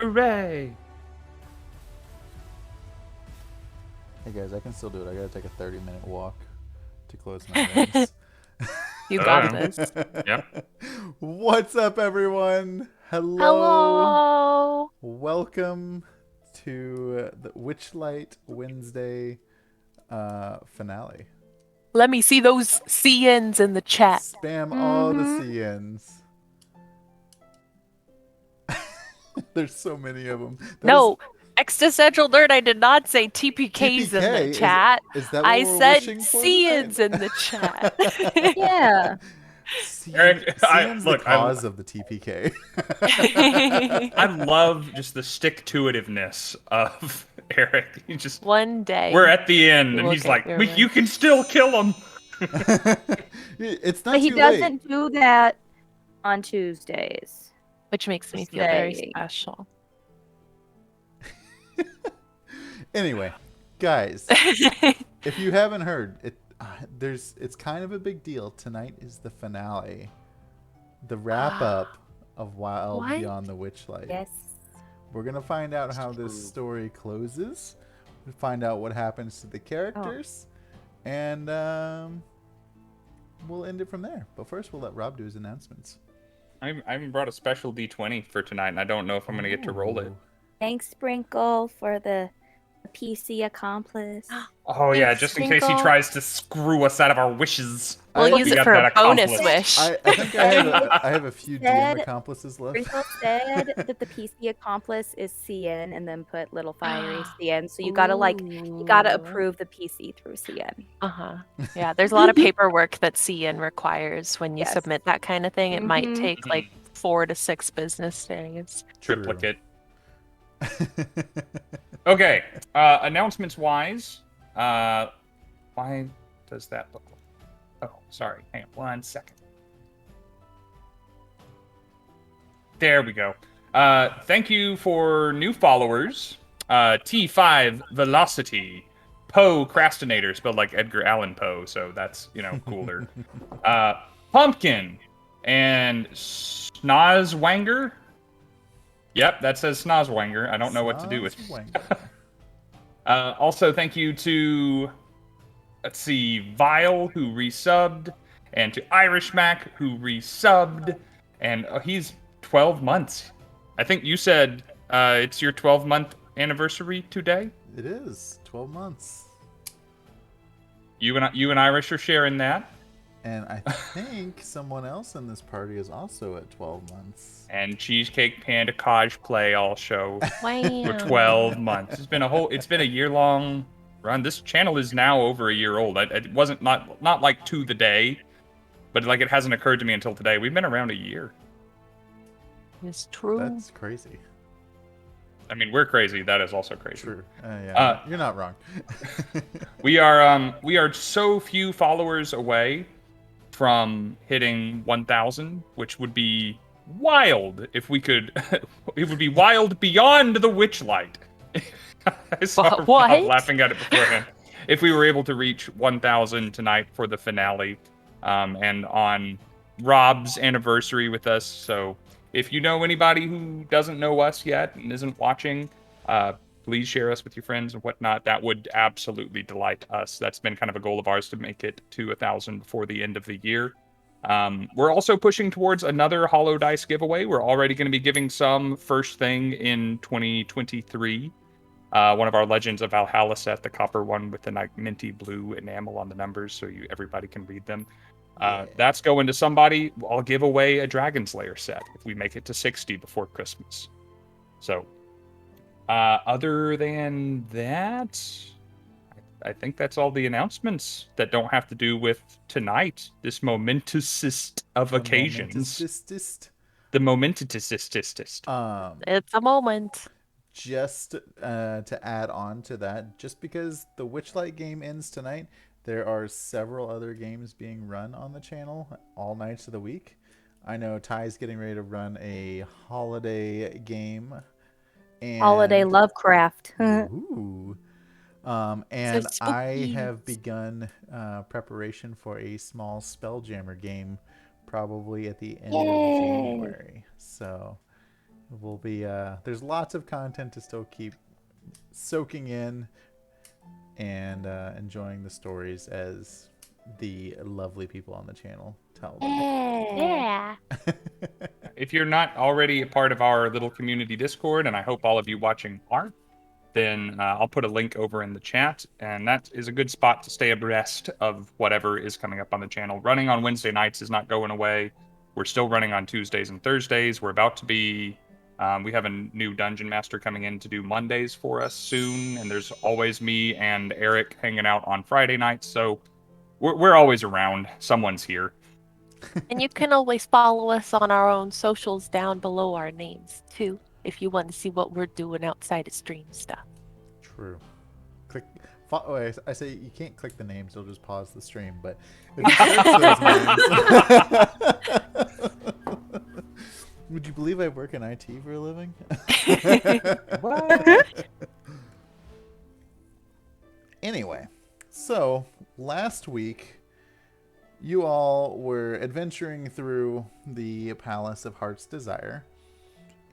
Hooray! Hey guys, I can still do it. I gotta take a 30-minute walk to close my veins. You got this. Yep. What's up, everyone? Hello. Hello. Welcome to the Witchlight Wednesday finale. Let me see those CNs in the chat. Spam all the CNs. There's so many of them. No, existential nerd. I did not say TPKs in TPK? the chat. Is that what I we're said wishing for tonight? CNs in the chat. Yeah. Eric, CN's the look, cause of the TPK. I love just the stick-to-itiveness of Eric. He just One day. we're at the end, and We'll he's get like, your "You can still kill him." It's not But he too doesn't late. do that on Tuesdays. Which makes me feel very Say. special. Anyway, guys, if you haven't heard, it's kind of a big deal. Tonight is the finale, the wrap up of Wild What? Beyond the Witchlight. Yes. We're gonna find out how this story closes. We'll find out what happens to the characters, and we'll end it from there. But first, we'll let Rob do his announcements. I even brought a special D20 for tonight, and I don't know if I'm going to get to roll it. Ooh. Thanks, Sprinkle, for the PC accomplice. Oh, yeah, Thanks, just in case he Sprinkle. tries to screw us out of our wishes. We'll use We it got for a that bonus accomplished. wish. I think I have a few DM accomplices left. Sprinkle said that the PC accomplice is CN, and then put little fiery CN. So you gotta approve the PC through CN. Yeah, there's a lot of paperwork that CN requires when you Yes. submit that kind of thing. It might Mhm. take like 4 to 6 business days. Triplicate. Okay, announcements-wise, why does that look like? Oh, sorry. Hang on 1 second. There we go. Thank you for new followers. T5 Velocity. Poe Crastinator, spelled like Edgar Allan Poe, so that's, cooler. Pumpkin. And Snozwanger. Yep, that says Snozwanger. I don't know what to do with also, thank you to, let's see, Vile, who resubbed, and to Irish Mac, who resubbed, and he's 12 months. I think you said it's your 12-month anniversary today? It is 12 months. You and Irish are sharing that. And I think someone else in this party is also at 12 months. And Cheesecake Panda cosplay also Wow. for 12 months. It's been a year-long run. This channel is now over a year old. It wasn't not like to the day, but like it hasn't occurred to me until today. We've been around a year. It's true. That's crazy. I mean, we're crazy. That is also crazy. True. Yeah, you're not wrong. We are so few followers away from hitting 1,000, which would be wild if we could. It would be wild beyond the Witchlight. I saw What? Rob laughing at it beforehand. If we were able to reach 1,000 tonight for the finale, and on Rob's anniversary with us. So if you know anybody who doesn't know us yet and isn't watching, please share us with your friends and whatnot. That would absolutely delight us. That's been kind of a goal of ours to make it to 1,000 before the end of the year. We're also pushing towards another Hollow Dice giveaway. We're already going to be giving some first thing in 2023. One of our Legends of Valhalla set, the copper one with the like minty blue enamel on the numbers, so everybody can read them. That's going to somebody. I'll give away a Dragon Slayer set if we make it to 60 before Christmas. So, other than that, I think that's all the announcements that don't have to do with tonight. This momentousest of occasions. The momentousest. It's a moment. Just to add on to that, just because the Witchlight game ends tonight, there are several other games being run on the channel all nights of the week. I know Ty's getting ready to run a holiday game. And Holiday Lovecraft. Ooh. And So I spooky. have begun preparation for a small Spelljammer game probably at the end of January. So we'll be there's lots of content to still keep soaking in and enjoying the stories as the lovely people on the channel tell them. Yeah. If you're not already a part of our little community Discord, and I hope all of you watching are, then I'll put a link over in the chat, and that is a good spot to stay abreast of whatever is coming up on the channel. Running on Wednesday nights is not going away. We're still running on Tuesdays and Thursdays. We're about to be... we have a new Dungeon Master coming in to do Mondays for us soon, and there's always me and Eric hanging out on Friday nights, so we're always around. Someone's here. And you can always follow us on our own socials down below our names, too, if you want to see what we're doing outside of stream stuff. True. Click. I say you can't click the names; it'll just pause the stream. But if you search those names, would you believe I work in IT for a living? What? Anyway, so last week you all were adventuring through the Palace of Heart's Desire,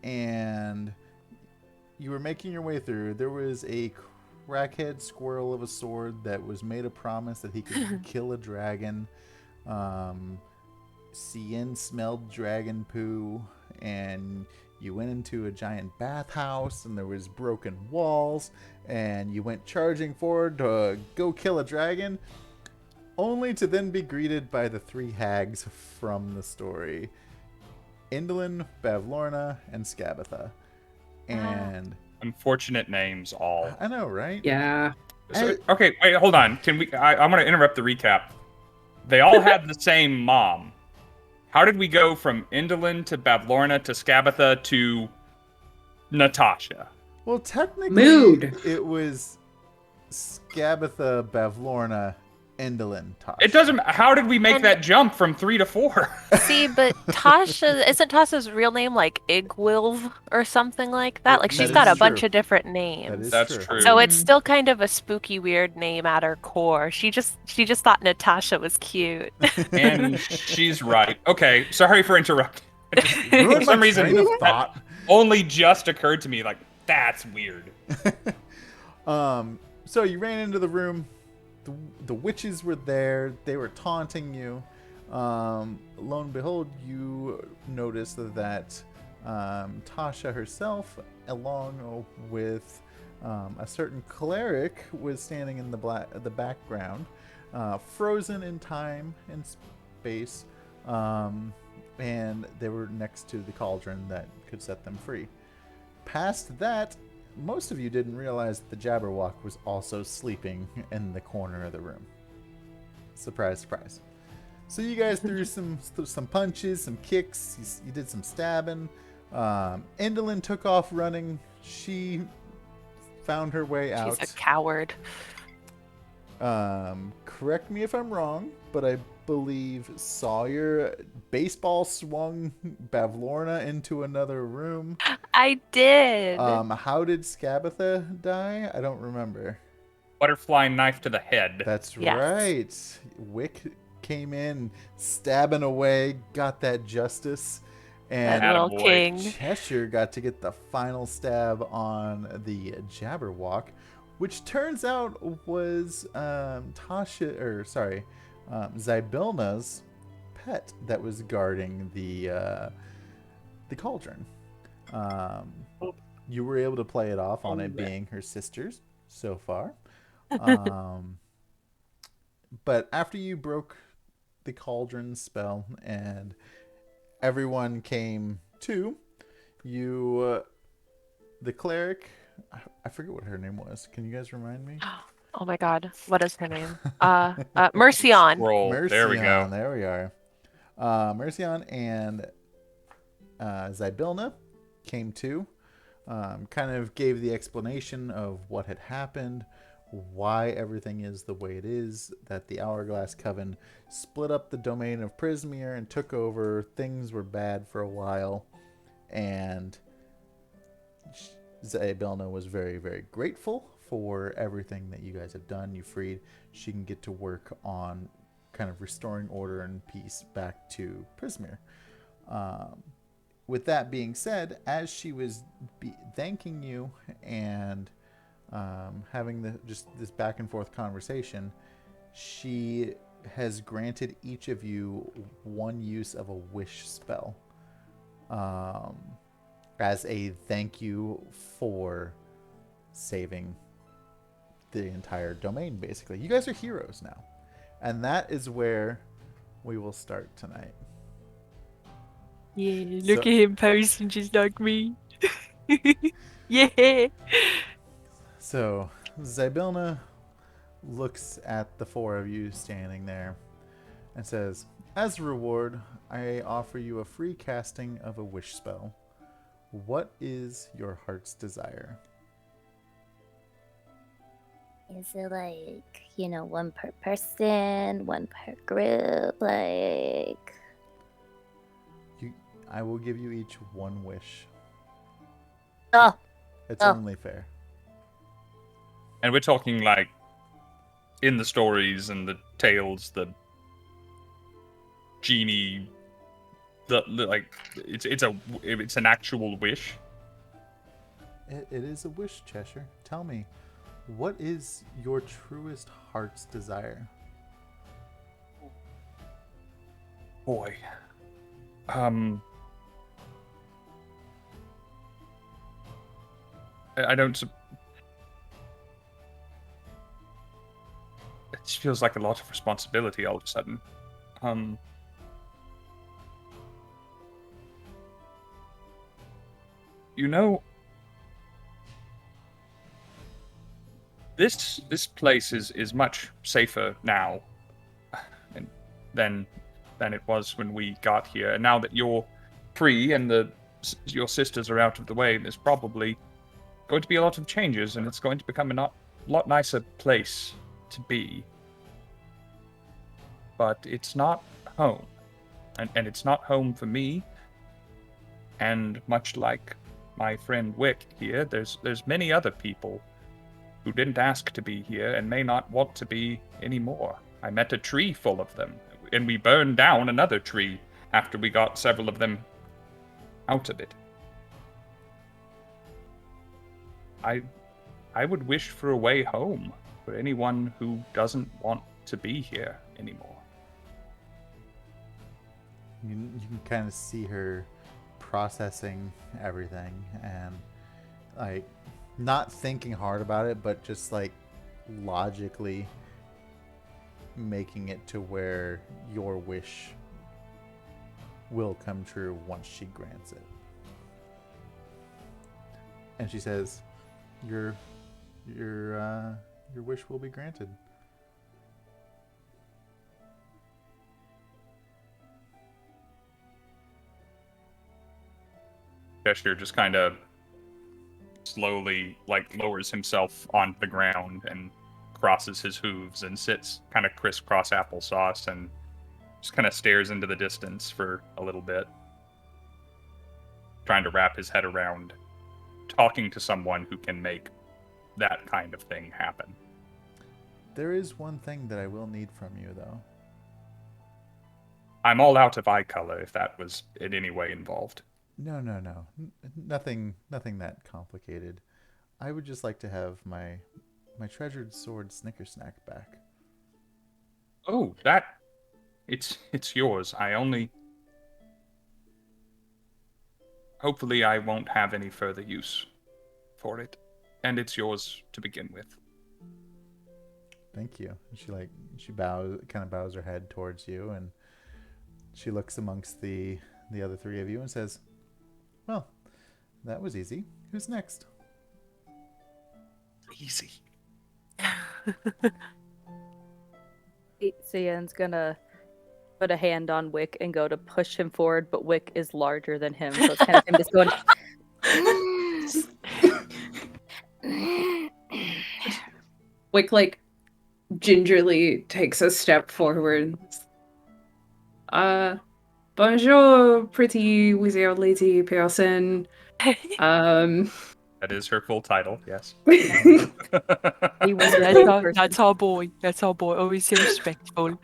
and you were making your way through. There was a crackhead squirrel of a sword that was made a promise that he could kill a dragon Cien smelled dragon poo, and you went into a giant bathhouse, and there was broken walls, and you went charging forward to go kill a dragon, only to then be greeted by the 3 hags from the story. Indolin, Bavlorna, and Skabatha. And Unfortunate names all. I know, right? Yeah. So, okay, wait, hold on. Can we? I'm going to interrupt the recap. They all had the same mom. How did we go from Indolin to Bavlorna to Skabatha to Natasha? Well, technically, Mood. it was Skabatha, Bavlorna, Indolin, Tasha. It doesn't. How did we make And- that jump from 3 to 4? See, but Tasha, isn't Tasha's real name like Igwilv or something like that? Like, That she's is got a true. bunch of different That names. is That's true. true. So it's still kind of a spooky, weird name at her core. She just thought Natasha was cute. And she's right. Okay, sorry for interrupting. Ruined For some my reason, train of that thought. only just occurred to me. Like, that's weird. So you ran into the room. The witches were there. They were taunting you. Lo and behold, you noticed that Tasha herself, along with a certain cleric, was standing in the background, frozen in time and space, and they were next to the cauldron that could set them free. Past that, most of you didn't realize that the Jabberwock was also sleeping in the corner of the room. Surprise, surprise. So you guys threw some punches, some kicks. You did some stabbing. Indolin took off running. She found her way out. She's a coward. Correct me if I'm wrong, but I believe Sawyer baseball swung Bavlorna into another room. I did. How did Skabatha die? I don't remember. Butterfly knife to the head. That's Yes. right. Wick came in, stabbing away, got that justice, and that little Attaboy. king. Cheshire got to get the final stab on the Jabberwock, which turns out was Zybilna's pet that was guarding the cauldron. You were able to play it off on it being her sister's so far. But after you broke the cauldron spell and everyone came to, you, the cleric, I forget what her name was. Can you guys remind me? Oh my god, what is her name? Mercion. Roll. There we go. There we are. Mercion and Zybilna came to, kind of gave the explanation of what had happened, why everything is the way it is, that the Hourglass Coven split up the domain of Prismere and took over. Things were bad for a while, and Zybilna was very, very grateful for everything that you guys have done. You freed. She can get to work on kind of restoring order and peace back to Prismere. With that being said, as she was thanking you and having this back and forth conversation, she has granted each of you one use of a wish spell as a thank you for saving the entire domain. Basically, you guys are heroes now, and that is where we will start tonight. Yeah, look at him posing just like me. Yeah. So Zybilna looks at the 4 of you standing there and says, "As a reward, I offer you a free casting of a wish spell. What is your heart's desire?" Is it like, one per person, one per group? Like, I will give you each one wish. oh, It's Oh. only fair. And we're talking like in the stories and the tales, the genie, like it's an actual wish. It is a wish, Cheshire. Tell me, what is your truest heart's desire? boy. I don't. It just feels like a lot of responsibility all of a sudden. You know, this place is much safer now than it was when we got here. And now that you're free and your sisters are out of the way, there's probably going to be a lot of changes, and it's going to become a lot nicer place to be. But it's not home, and it's not home for me. And much like my friend Wick here, there's many other people who didn't ask to be here and may not want to be anymore. I met a tree full of them, and we burned down another tree after we got several of them out of it. I would wish for a way home for anyone who doesn't want to be here anymore. You can kind of see her processing everything and like not thinking hard about it, but just like logically making it to where your wish will come true once she grants it. And she says, your wish will be granted. Cheshire just kind of slowly lowers himself onto the ground and crosses his hooves and sits kind of crisscross applesauce and just kind of stares into the distance for a little bit, trying to wrap his head around talking to someone who can make that kind of thing happen. There is one thing that I will need from you, though. I'm all out of eye color if that was in any way involved. No. Nothing that complicated. I would just like to have my treasured sword Snickersnack back. Oh, it's yours. Hopefully I won't have any further use for it. And it's yours to begin with. Thank you. She bows her head towards you, and she looks amongst the other three of you and says, "Well, that was easy. Who's next?" Easy. Cian's gonna put a hand on Wick and go to push him forward, but Wick is larger than him, so it's kind of him just going. Wick gingerly takes a step forward. Bonjour, pretty wizard lady person. That is her full title, yes. That's our boy. That's our boy. Always so respectful.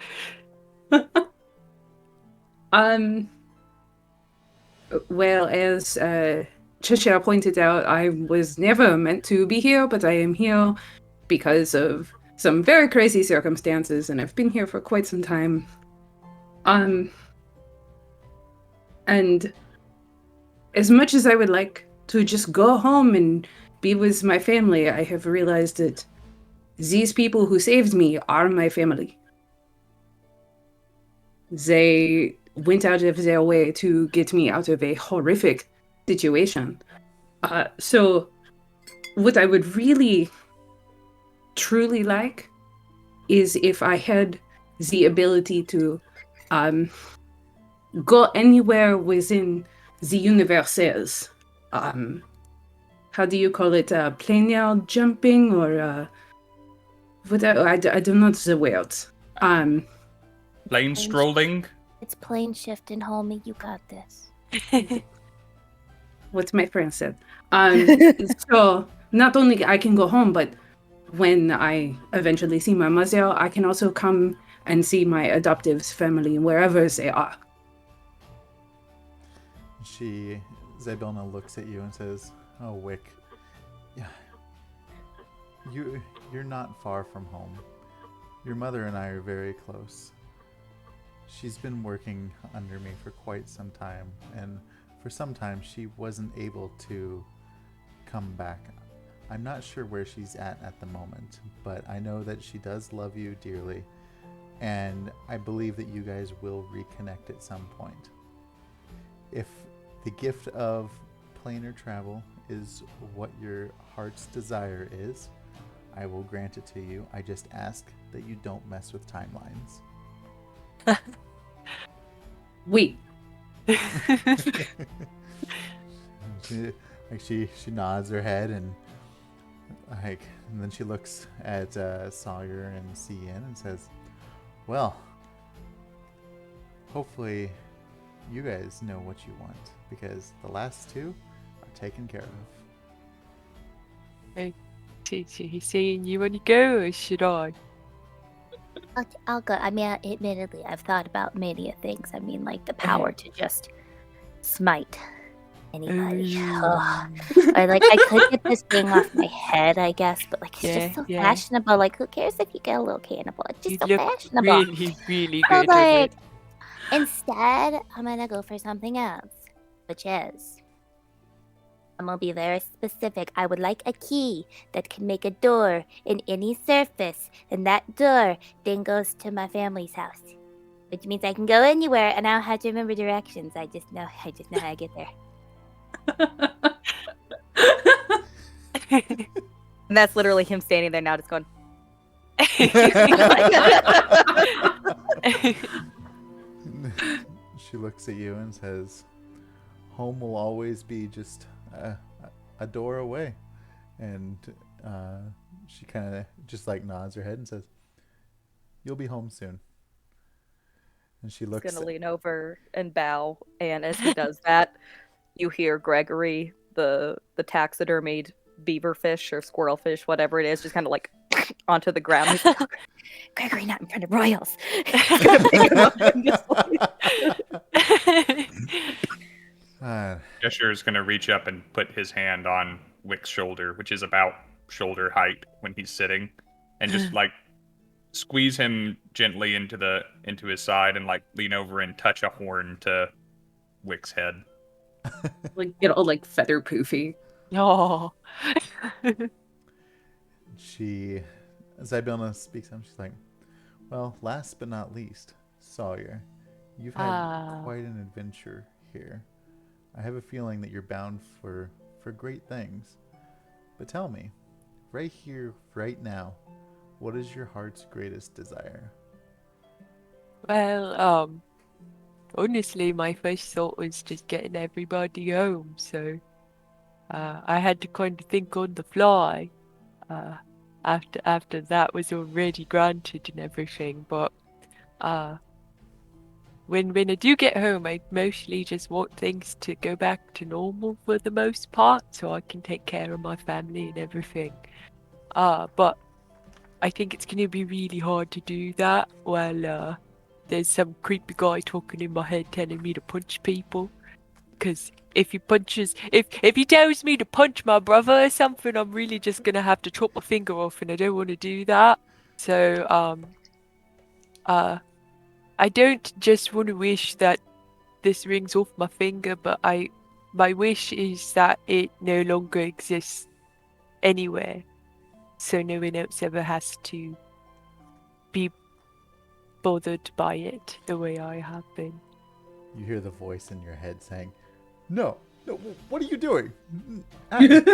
Well, as Cheshire pointed out, I was never meant to be here, but I am here because of some very crazy circumstances, and I've been here for quite some time. And as much as I would like to just go home and be with my family, I have realized that these people who saved me are my family. They went out of their way to get me out of a horrific situation. So what I would really, truly like is if I had the ability to go anywhere within the universes. How do you call it? Planar jumping or whatever? I don't know the words. Plane strolling? It's plane shifting, homie. You got this. What my friend said. So not only I can go home, but when I eventually see my mother, I can also come and see my adoptive family wherever they are. Zabelna looks at you and says, "Oh, Wick, yeah, you're not far from home. Your mother and I are very close. she's been working under me for quite some time, and for some time she wasn't able to come back. I'm not sure where she's at the moment, but I know that she does love you dearly, and I believe that you guys will reconnect at some point. If the gift of planar travel is what your heart's desire is, I will grant it to you. I just ask that you don't mess with timelines. Wait. She nods her head and then she looks at Sawyer and Cien and says, "Well, hopefully you guys know what you want, because the last two are taken care of." He's saying you want to go, or should I? I'll go. I mean, admittedly, I've thought about many things. I mean, like the power to just smite anybody. Ugh. Or like I could get this thing off my head, I guess, but like it's just so fashionable. Like, who cares if you get a little cannibal? It's just so fashionable. Really So good like, at it. instead, I'm gonna go for something else, which is I'm gonna be very specific. I would like a key that can make a door in any surface, and that door then goes to my family's house, which means I can go anywhere, and I don't have to remember directions. I just know how to get there. And that's literally him standing there now, just going. She looks at you and says, "Home will always be just a door away." And she kind of just like nods her head and says, "You'll be home soon." And she looks. He's gonna lean over and bow, and as he does that, you hear Gregory, the taxidermied beaverfish or squirrelfish, whatever it is, just kind of like onto the ground. He's like, Gregory, not in front of royals. Cheshire is going to reach up and put his hand on Wick's shoulder, which is about shoulder height when he's sitting, and just like squeeze him gently into his side and like lean over and touch a horn to Wick's head. Like get all like feather poofy. Oh. Zybelna speaks up. She's like, "Well, last but not least, Sawyer, you've had quite an adventure here. I have a feeling that you're bound for great things. But tell me, right here, right now, what is your heart's greatest desire?" Well, honestly, my first thought was just getting everybody home, so I had to kind of think on the fly. After that was already granted and everything, but when I do get home, I mostly just want things to go back to normal for the most part, so I can take care of my family and everything. But I think it's gonna be really hard to do that while there's some creepy guy talking in my head telling me to punch people. Because if he tells me to punch my brother or something, I'm really just gonna have to chop my finger off, and I don't want to do that. So I don't just want to wish that this rings off my finger, but my wish is that it no longer exists anywhere, so no one else ever has to be bothered by it the way I have been. You hear the voice in your head saying, No, what are you doing? I believe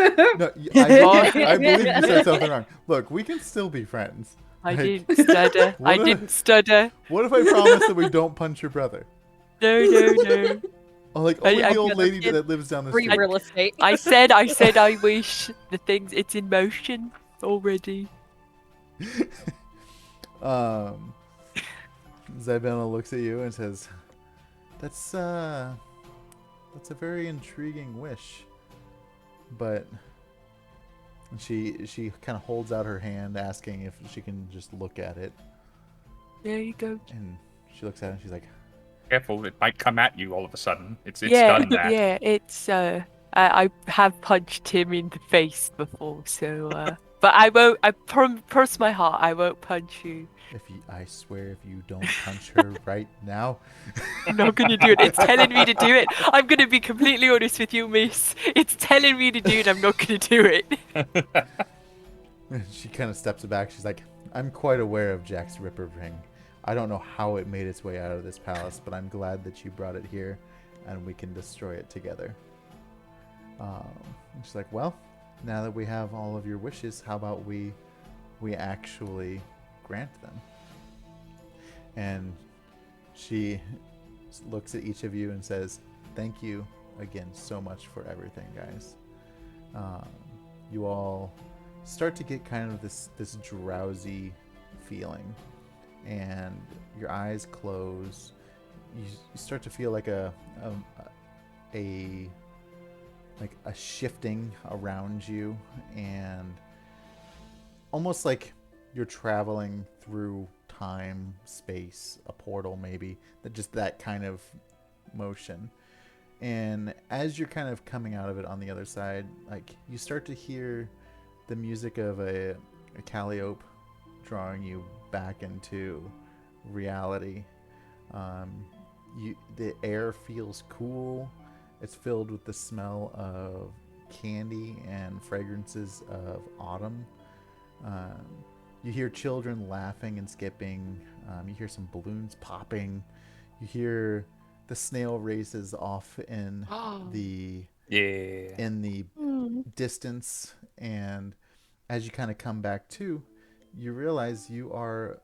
you said something wrong. Look, we can still be friends. I didn't stutter. I didn't stutter. What if I promise that we don't punch your brother? No. Oh, like only the old lady that lives down the free street. real estate. I said I wish the things, it's in motion already. Zybelna looks at you and says, That's a very intriguing wish. But she kind of holds out her hand, asking if she can just look at it. There you go. And she looks at it and she's like, Careful, it might come at you all of a sudden. It's done that. Yeah, it's I have punched him in the face before, so But I won't. I cross my heart. I won't punch you. I swear, if you don't punch her right now, I'm not gonna do it. It's telling me to do it. I'm gonna be completely honest with you, Miss. It's telling me to do it. I'm not gonna do it. she kind of steps back. She's like, I'm quite aware of Jack's Ripper ring. I don't know how it made its way out of this palace, but I'm glad that you brought it here and we can destroy it together. She's like, well, now that we have all of your wishes, how about we actually grant them? And she looks at each of you and says, thank you again so much for everything, guys. You all start to get kind of this drowsy feeling, and your eyes close. You start to feel like a shifting around you, and almost like you're traveling through time, space, a portal maybe, that kind of motion. And as you're kind of coming out of it on the other side, like, you start to hear the music of a calliope drawing you back into reality. The air feels cool. It's filled with the smell of candy and fragrances of autumn. You hear children laughing and skipping. You hear some balloons popping. You hear the snail races off in the distance. And as you kind of come back to, you realize you are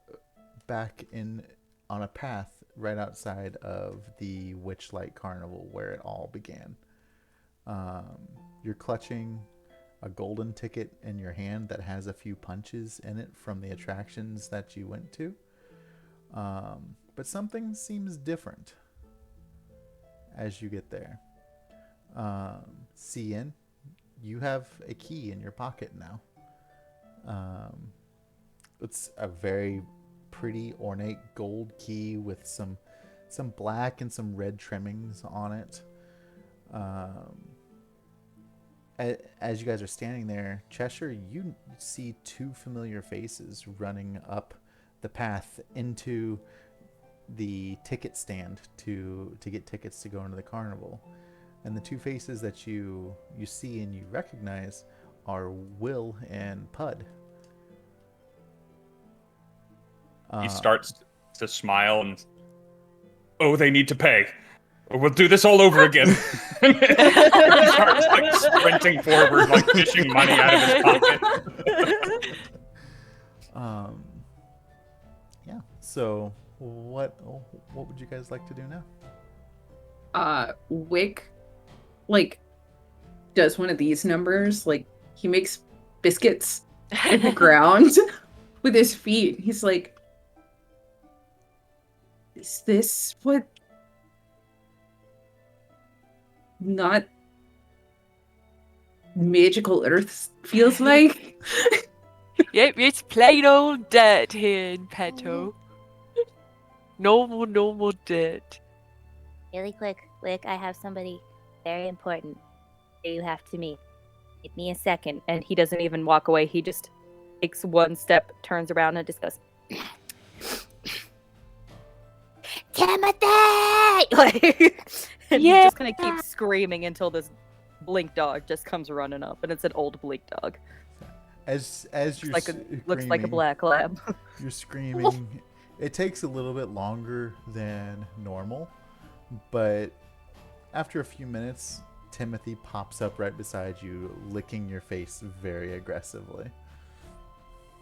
back on a path right outside of the Witchlight Carnival where it all began. You're clutching a golden ticket in your hand that has a few punches in it from the attractions that you went to. But something seems different as you get there. Scinn, you have a key in your pocket now. It's a very pretty ornate gold key with some black and some red trimmings on it. As you guys are standing there, Cheshire, you see two familiar faces running up the path into the ticket stand to get tickets to go into the carnival. And the two faces that you see and you recognize are Will and Pud. He starts to smile and, oh, they need to pay. We'll do this all over again. He starts like sprinting forward, like fishing money out of his pocket. Yeah. So what would you guys like to do now? Wick, does one of these numbers. He makes biscuits in the ground with his feet. He's like, is this what not magical earth feels like? Yep, it's plain old dirt here in Petto. Normal dirt. Really quick, Wick, I have somebody very important that you have to meet. Give me a second. And he doesn't even walk away. He just takes one step, turns around, and just goes, Timothy! and he's just gonna keep screaming until this blink dog just comes running up, and it's an old blink dog. As you're Looks like a black lab. You're screaming. It takes a little bit longer than normal, but after a few minutes, Timothy pops up right beside you, licking your face very aggressively.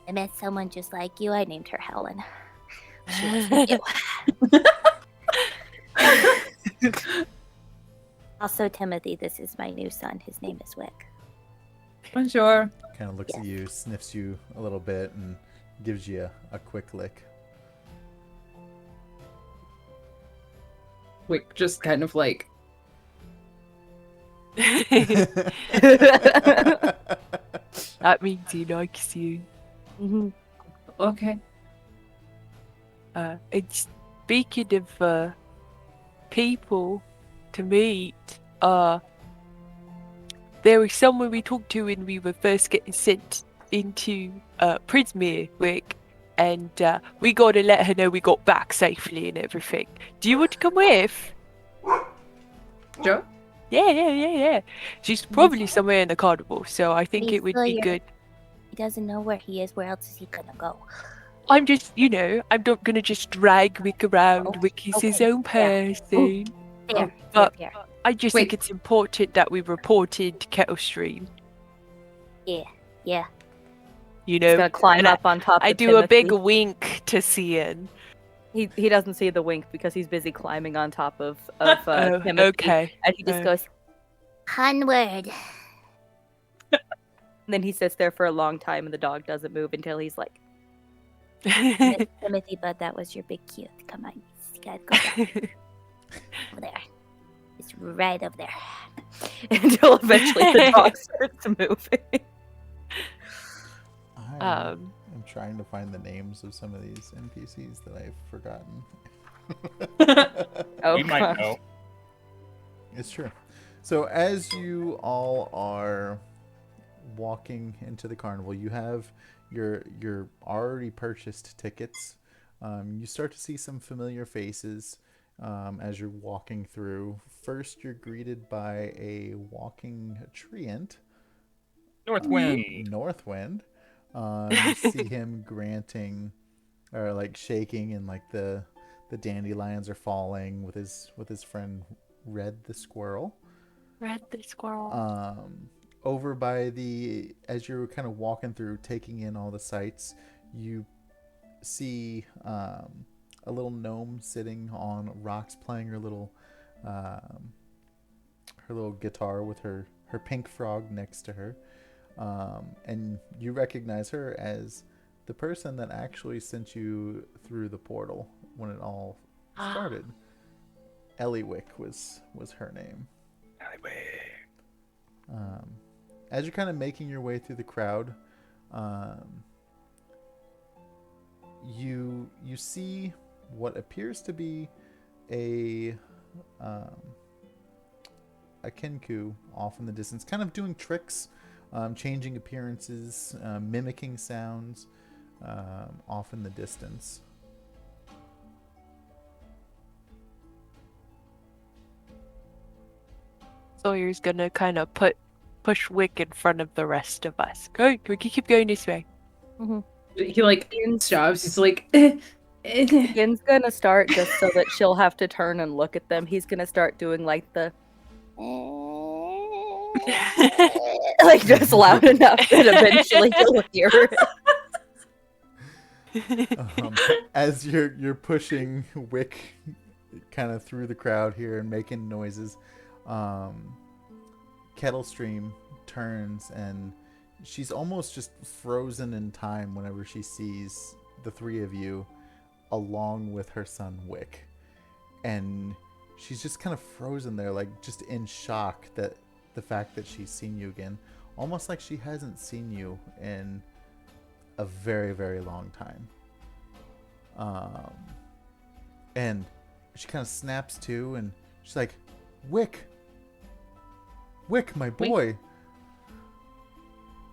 I met someone just like you. I named her Helen. She was you. Also, Timothy, this is my new son. His name is Wick. Bonjour. Kind of looks at you, sniffs you a little bit, and gives you a quick lick. Wick just kind of That means he likes you. Mm-hmm. Okay. And speaking of people to meet, there was someone we talked to when we were first getting sent into Prismere, Wick, and we got to let her know we got back safely and everything. Do you want to come with? Joe? Yeah. She's probably somewhere in the carnival, so I think Please, it would be Sawyer. good. He doesn't know where he is. Where else is he gonna go? I'm just, I'm not gonna just drag Wick around. Okay, Wick is his okay, own person. There, but- there. I just Wait. think it's important that we reported Kettle Stream. Yeah. He's gonna climb and up on top I of do a big Timothy. wink to Cian. He doesn't see the wink because he's busy climbing on top of Oh, Timothy. okay. And he just Oh. goes, Onward. and then he sits there for a long time and the dog doesn't move until he's like, Timothy, bud, that was your big cute. Come on. You gotta go back over there. It's right over there. until eventually the dog starts moving. I'm trying to find the names of some of these NPCs that I've forgotten. Oh, You might gosh. know. It's true. So as you all are walking into the carnival, you have your already purchased tickets. You start to see some familiar faces as you're walking through. First, you're greeted by a walking treant, Northwind. Northwind. You see him granting, or like shaking, and like the dandelions are falling with his friend Red the squirrel. Red the squirrel. Over by as you're kind of walking through, taking in all the sights, you see a little gnome sitting on rocks, playing her little guitar with her pink frog next to her. And you recognize her as the person that actually sent you through the portal when it all started. Eliwick was her name. As you're kind of making your way through the crowd, you see what appears to be a Kenku off in the distance, kind of doing tricks, changing appearances, mimicking sounds off in the distance. Sawyer's gonna kind of push Wick in front of the rest of us. Go, we can keep going this way. He like stops. He's like, Ian's gonna start just so that she'll have to turn and look at them. He's gonna start doing like the like just loud enough that eventually you'll hear it. As you're pushing Wick kind of through the crowd here and making noises, Kettlestream turns and she's almost just frozen in time whenever she sees the three of you along with her son Wick, and she's just kind of frozen there, like just in shock that the fact that she's seen you again, almost like she hasn't seen you in a very, very long time. And she kind of snaps to, and she's like, Wick, my boy.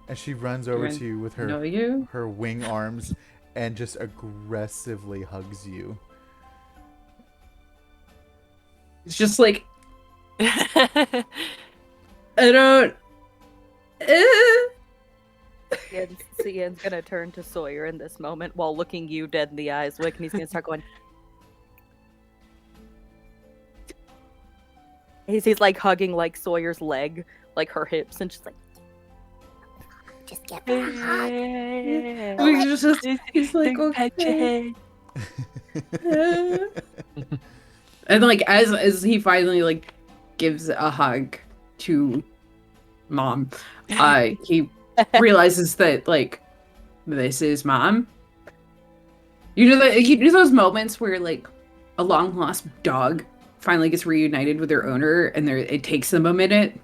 And she runs over to you with her wing arms and just aggressively hugs you. it's just like, I don't. Ian's gonna turn to Sawyer in this moment while looking you dead in the eyes, Wick, and he's gonna start going. He's like hugging like Sawyer's leg, like her hips, and just like. Just get back. He's like, Don't pat your okay. head. And like as he finally like gives a hug to Mom, he realizes that like this is Mom. You know those moments where like a long lost dog finally gets reunited with their owner, and it takes them a minute.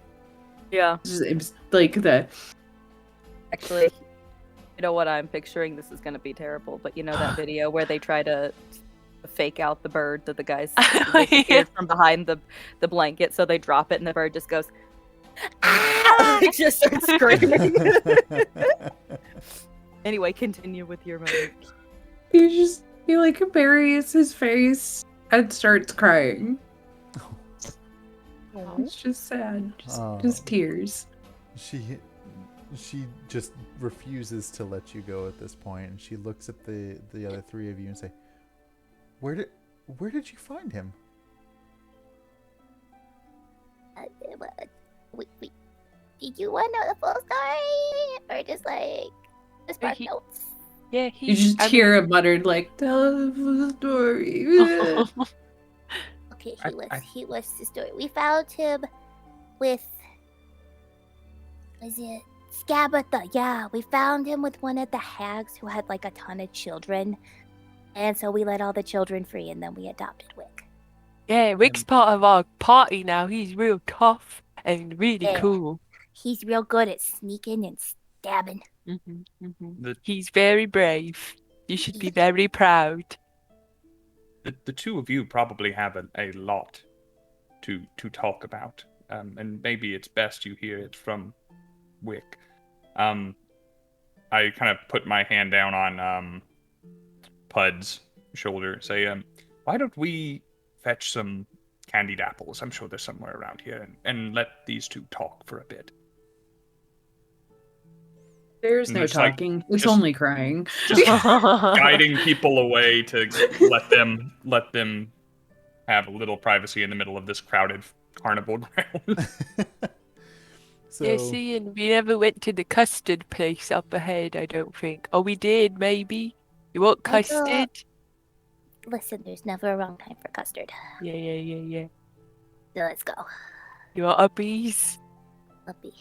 Yeah. It's like the. Actually, you know what I'm picturing? This is going to be terrible, but you know that video where they try to fake out the bird that the guys disappeared from behind the blanket, so they drop it and the bird just goes, "Ah!" He just starts screaming. Anyway, continue with your moment. He like buries his face and starts crying. It's just sad. Just tears. She just refuses to let you go at this point, and she looks at the other three of you and say, where did you find him? Did you want to know the full story, or just like the spark notes? Yeah, You just hear a muttered like, "Tell us the story." Okay, he was the story. We found him with, was it Scabatha? Yeah, we found him with one of the hags who had like a ton of children, and so we let all the children free, and then we adopted Wick. Yeah, Wick's part of our party now. He's real tough and really cool. He's real good at sneaking and stabbing. He's very brave. You should be very proud. The two of you probably have a lot to talk about, and maybe it's best you hear it from Wick. I kind of put my hand down on Pud's shoulder, say, why don't we fetch some candied apples? I'm sure there's somewhere around here, and let these two talk for a bit. There's And no it's like, talking. It's just- only crying. Guiding people away to let them have a little privacy in the middle of this crowded carnival ground. So Yeah, see, and we never went to the custard place up ahead, I don't think. Oh, we did, maybe. You want custard? Listen, there's never a wrong time for custard. Yeah. So let's go. You want uppies? Puppy.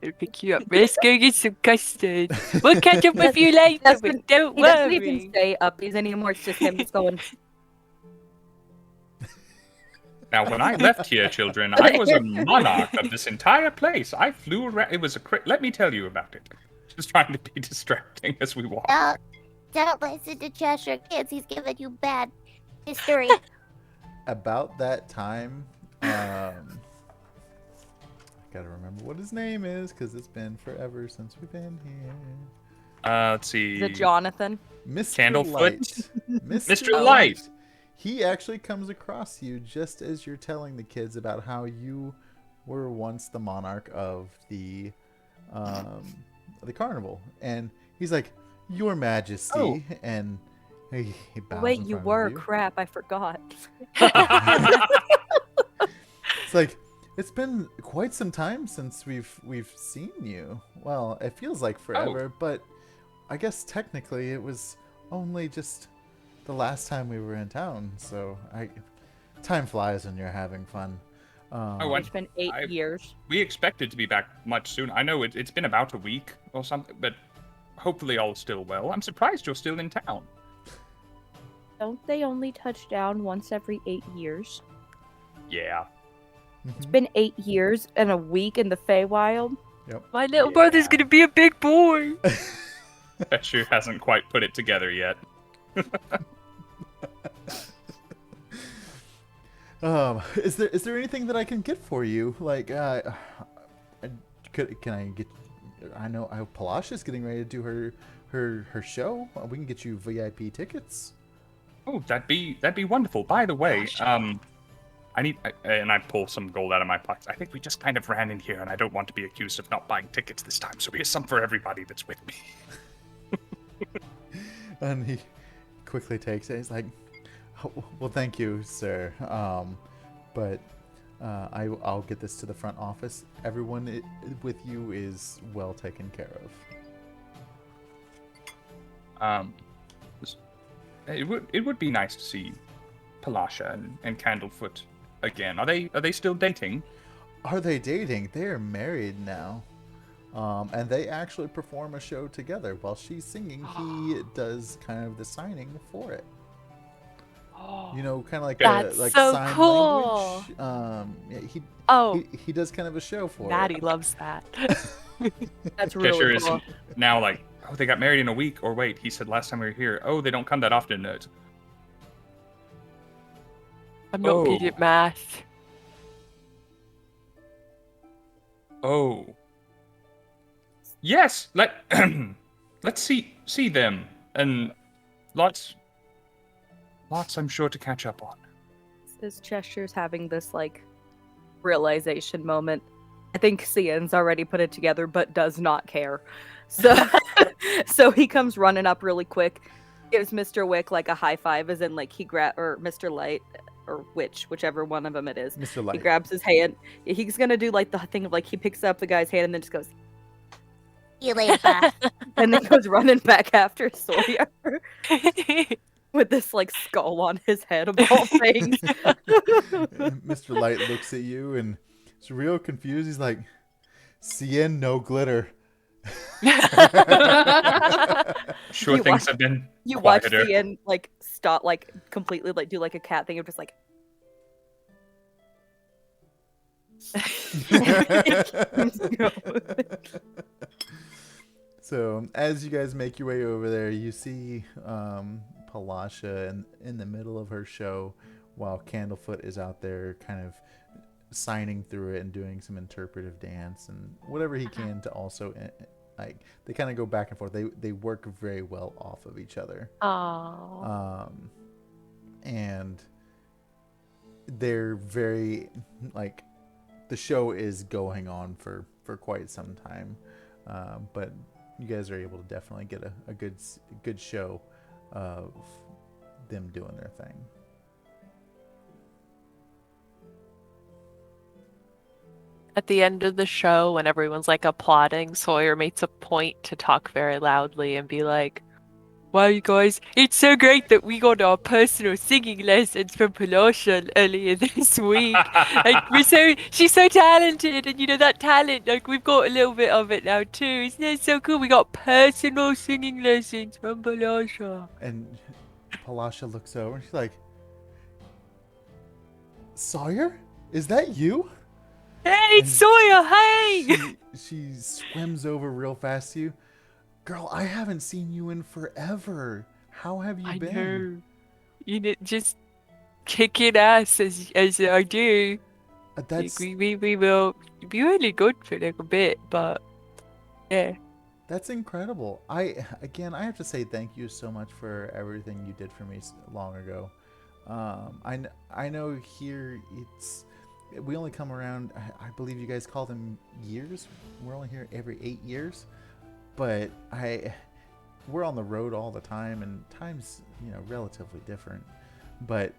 I'll pick you up. Let's go get some custard. We'll catch up with you later, but don't He doesn't even worry. say uppies anymore. It's just him just going. Now, when I left here, children, I was a monarch of this entire place. I flew around. It was let me tell you about it. Just trying to be distracting as we walk. Don't listen to Cheshire kids. He's giving you bad history. about that time, I gotta remember what his name is because it's been forever since we've been here. Let's see. The Jonathan. Mr. Candlefoot? Light. Mr. Light. He actually comes across you just as you're telling the kids about how you were once the monarch of the carnival, and he's like, "Your Majesty," Oh. and he bows Wait, in you front of were. you. Crap, I forgot. It's like it's been quite some time since we've seen you. Well, it feels like forever, but I guess technically it was only just the last time we were in town. So time flies when you're having fun. It's been 8 years. We expected to be back much soon. I know it's been about a week or something, but hopefully all's still well. I'm surprised you're still in town. Don't they only touch down once every 8 years? Yeah. It's been 8 years and a week in the Feywild. My little brother's gonna be a big boy. Cheshire hasn't quite put it together yet. Is there anything that I can get for you? Like, can I get? I know Palasha's getting ready to do her show. We can get you VIP tickets. Oh, that'd be wonderful. By the way, I need, and I pull some gold out of my pocket. I think we just kind of ran in here, and I don't want to be accused of not buying tickets this time. So here's some for everybody that's with me. And he quickly takes it. He's like, oh, "Well, thank you, sir. But I'll get this to the front office. Everyone with you is well taken care of." It would be nice to see Palasha and Candlefoot again. Are they still dating? Are they dating? They are married now. And they actually perform a show together. While she's singing, he does kind of the signing for it. You know, kind of like That's like so sign cool. language. Oh, He does kind of a show for Maddie it. loves that. That's Cheshire really is cool. now like, oh, they got married in a week. Or wait, he said last time we were here, oh, they don't come that often. I'm not good Oh. at math. Oh, Yes, let's see them, and lots I'm sure to catch up on. As Cheshire's having this like realization moment, I think Cian's already put it together, but does not care. So, so he comes running up really quick, gives Mr. Wick like a high five, as in like or Mr. Light or whichever one of them it is. Mr. Light. He grabs his hand. He's gonna do like the thing of like he picks up the guy's hand and then just goes, See you later, boss. and then goes running back after Sawyer with this like skull on his head of all things. Mr. Light looks at you and is real confused. He's like, "Cien, no glitter." Sure, You things watch- have been You watch quieter. Cian like stop, like completely like do like a cat thing of just like. So as you guys make your way over there, you see Palasha in the middle of her show, while Candlefoot is out there kind of signing through it and doing some interpretive dance and whatever he can to also like they kind of go back and forth. They work very well off of each other. Oh. And they're very like the show is going on for quite some time, but you guys are able to definitely get a good show of them doing their thing. At the end of the show, when everyone's like applauding, Sawyer makes a point to talk very loudly and be like, "Wow, you guys, it's so great that we got our personal singing lessons from Palasha earlier this week. Like, she's so talented, and you know that talent, like we've got a little bit of it now too. Isn't that so cool? We got personal singing lessons from Palasha." And Palasha looks over and she's like, "Sawyer, is that you?" Hey, And Sawyer, hey! She swims over real fast to you. "Girl, I haven't seen you in forever. How have you I been?" know. You know, just kicking ass as I do. That's We will be really good for like a bit, but yeah. That's incredible. I have to say thank you so much for everything you did for me long ago. I know here we only come around. I believe you guys call them years. We're only here every 8 years, but we're on the road all the time, and time's relatively different. But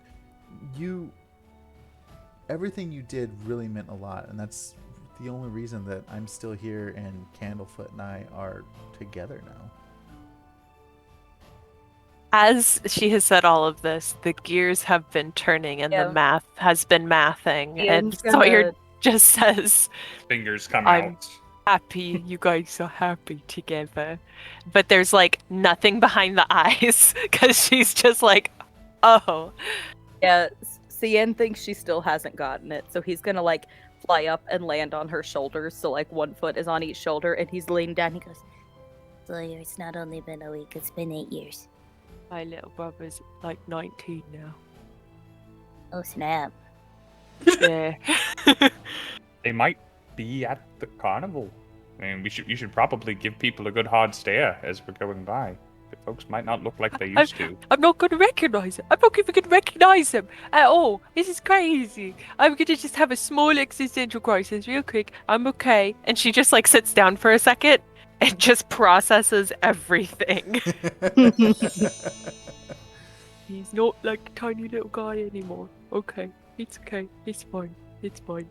everything you did really meant a lot, and that's the only reason that I'm still here and Candlefoot and I are together now. As she has said all of this, the gears have been turning and Yeah. the math has been mathing, and Ian's Sawyer gonna- just says, Fingers come I'm- out. "Happy, you guys are happy together." But there's like nothing behind the eyes because she's just like, "Oh." Yeah, Cian thinks she still hasn't gotten it, so he's gonna like fly up and land on her shoulders. So like one foot is on each shoulder, and he's leaning down. He goes, Sawyer, it's not only been a week, it's been 8 years. My little brother's like 19 now. Oh, snap. Yeah. They might be at the carnival. I mean, you should probably give people a good hard stare as we're going by. The folks might not look like they used to. I'm not going to recognize them. I'm not even going to recognize them at all. This is crazy. I'm going to just have a small existential crisis real quick. I'm okay. And she just like sits down for a second and just processes everything. He's not like a tiny little guy anymore. Okay. It's okay. It's fine. It's fine.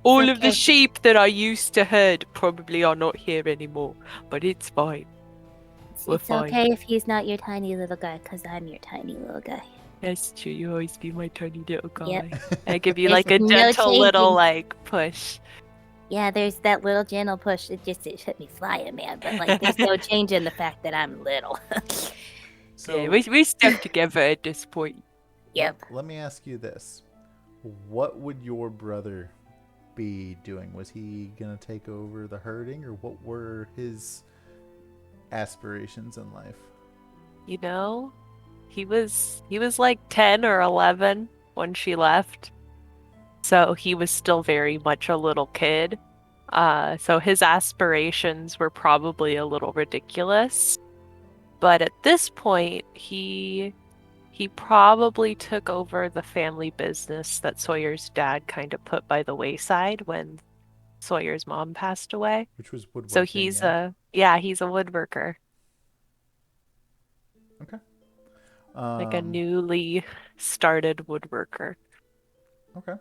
All of the Okay. sheep that I used to herd probably are not here anymore. But it's fine. We're It's fine. okay if he's not your tiny little guy, because I'm your tiny little guy. That's true. You always be my tiny little guy. Yep. I give you There's like a no gentle little changing. like push. Yeah, there's that little gentle push. It hit me flying, man. But like, there's no change in the fact that I'm little. So Yeah, we stuck together at this point. Yep. Let me ask you this: what would your brother be doing? Was he gonna take over the herding, or what were his aspirations in life? You know, he was like 10 or 11 when she left. So he was still very much a little kid. So his aspirations were probably a little ridiculous. But at this point, he probably took over the family business that Sawyer's dad kind of put by the wayside when Sawyer's mom passed away. Which was woodworking. So he's he's a woodworker. Okay. Like a newly started woodworker. Okay.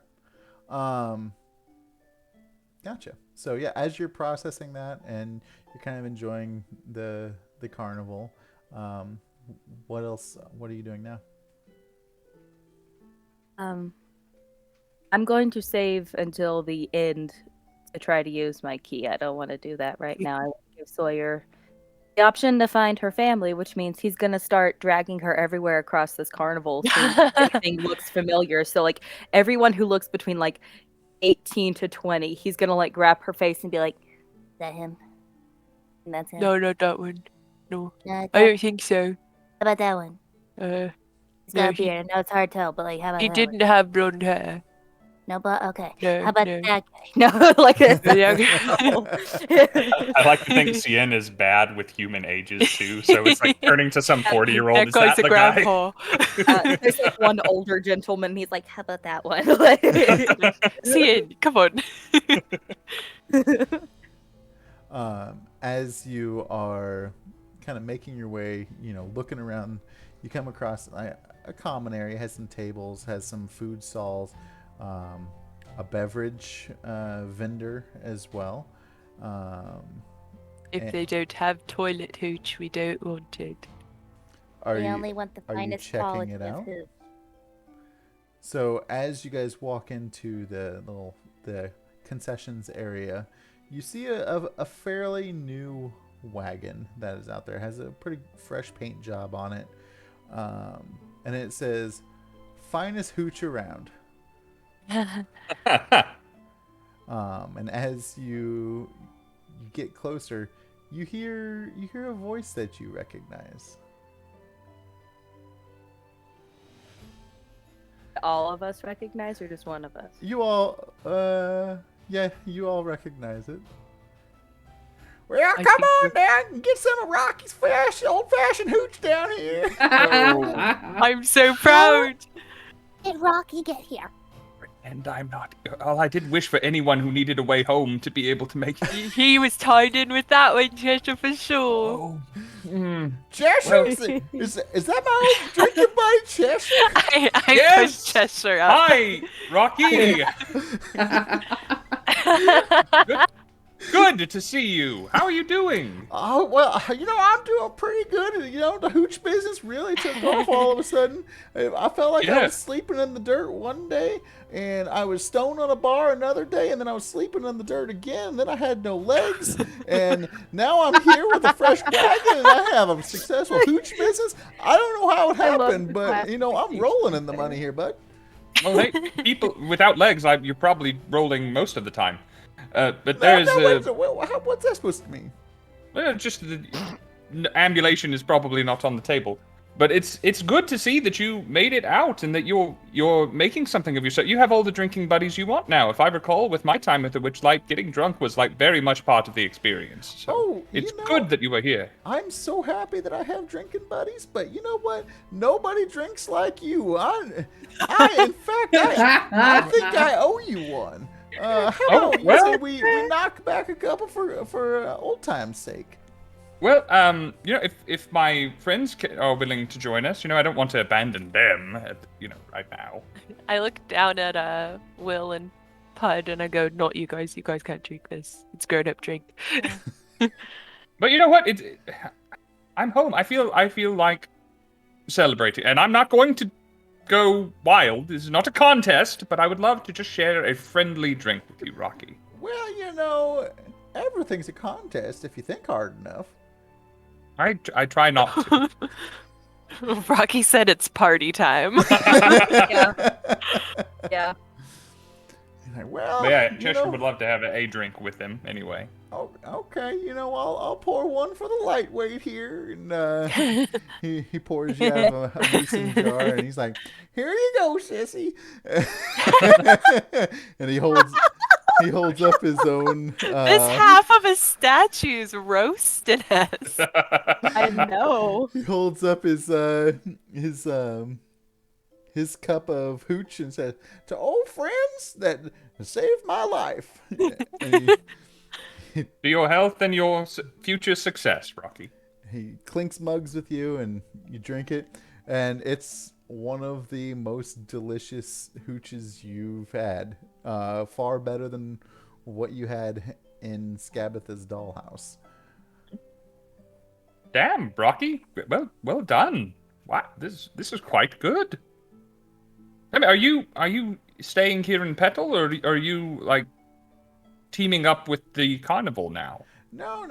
Gotcha. So yeah, as you're processing that and you're kind of enjoying the carnival, what else? What are you doing now? I'm going to save until the end to try to use my key. I don't want to do that right now. I want to give Sawyer the option to find her family, which means he's going to start dragging her everywhere across this carnival so everything looks familiar. So like everyone who looks between like 18 to 20, he's going to like grab her face and be like, Is that him? And that's him. No, not that one. No, No, I how don't think so. about that one? He's got No, a beard. I know it's hard to tell, but like, how about he that didn't one? have blonde hair. No, but okay. No, How about no. that guy? no, like Yeah. I like to think Scinn is bad with human ages too, so it's like turning to some 40-year-old. That Is guy's that a the guy? grandpa. there's like one older gentleman. He's like, how about that one? See it, come on. As you are kind of making your way, looking around, you come across a common area, has some tables, has some food stalls, a beverage vendor as well. If they don't have toilet hooch, we don't want it. We only want the are you finest checking quality it of out? food. So as you guys walk into the concessions area, you see a fairly new wagon that is out there. It has a pretty fresh paint job on it, and it says "Finest hooch around." And as you get closer, you hear a voice that you recognize. All of us recognize, or just one of us? You all, you all recognize it. Well, I come think on down and get some of Rocky's fresh, old-fashioned hooch down here. I'm so proud. Did Rocky get here? And I'm not. I did wish for anyone who needed a way home to be able to make it. He was tied in with that one, Cheshire, for sure. Cheshire, Well- is that my old drinking buddy Cheshire? I Yes! pushed Cheshire up. Hi, Rocky. Good to see you. How are you doing? Oh, well, I'm doing pretty good. The hooch business really took off all of a sudden. I felt like I Yeah. was sleeping in the dirt one day, and I was stoned on a bar another day, and then I was sleeping in the dirt again, and then I had no legs, and now I'm here with a fresh wagon, and I have a successful hooch business. I don't know how it I love happened, the but, classic I'm rolling in the money here, bud. Well, hey, people without legs, you're probably rolling most of the time. But No, there's what's that supposed to mean? just the ambulation is probably not on the table. But it's good to see that you made it out and that you're making something of yourself. You have all the drinking buddies you want now. If I recall, with my time at the Witchlight, getting drunk was like very much part of the experience. So it's good that you were here. I'm so happy that I have drinking buddies, but you know what? Nobody drinks like you. I think I owe you one. How about you say we knock back a couple for old time's sake? Well, if my friends are willing to join us, I don't want to abandon them, right now. I look down at Will and Pud and I go, "Not you guys. You guys can't drink this. It's grown-up drink." But you know what? I'm home. I feel like celebrating, and I'm not going to go wild. This is not a contest, but I would love to just share a friendly drink with you, Rocky. Well, everything's a contest if you think hard enough. I try not to. Rocky said it's party time. Yeah. Well, But yeah, Cheshire would love to have a drink with him anyway. Oh, okay, I'll pour one for the lightweight here, and he pours you out of a mason jar, and he's like, "Here you go, sissy," and he holds he holds up his own. This half of a statue's roasting us. I know. He holds up his cup of hooch and says, "To old friends that saved my life." And To your health and your future success, Rocky. he clinks mugs with you, and you drink it, and it's one of the most delicious hooches you've had. Far better than what you had in Scabatha's dollhouse. Damn, Rocky. Well done. Wow, this is quite good. I mean, are you staying here in Petal, or are you like teaming up with the carnival now? No,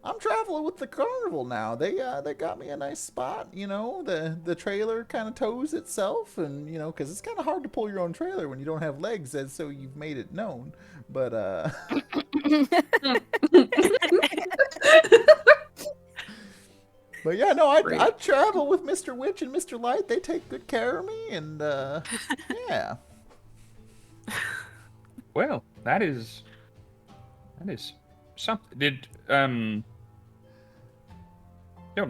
I'm traveling with the carnival now. They got me a nice spot. You know, the trailer kind of tows itself, and you know, because it's kind of hard to pull your own trailer when you don't have legs, as so you've made it known. But but yeah, no, I travel with Mr. Witch and Mr. Light. They take good care of me, and yeah. Well, that is something. Don't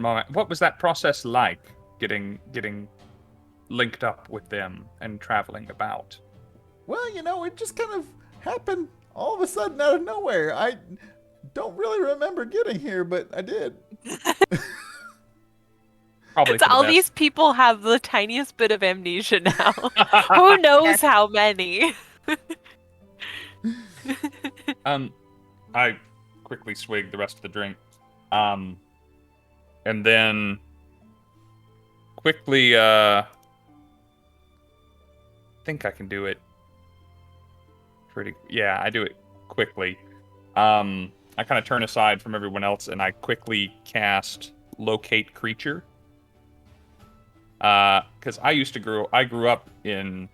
mind. What was that process like? Getting linked up with them and traveling about. Well, you know, it just kind of happened all of a sudden out of nowhere. I don't really remember getting here, but I did. Probably It's for the all best. these people have the tiniest bit of amnesia now. Who knows how many? I quickly swig the rest of the drink, and then quickly think I can do it. I do it quickly. I kind of turn aside from everyone else, and I quickly cast Locate Creature. Because I grew up in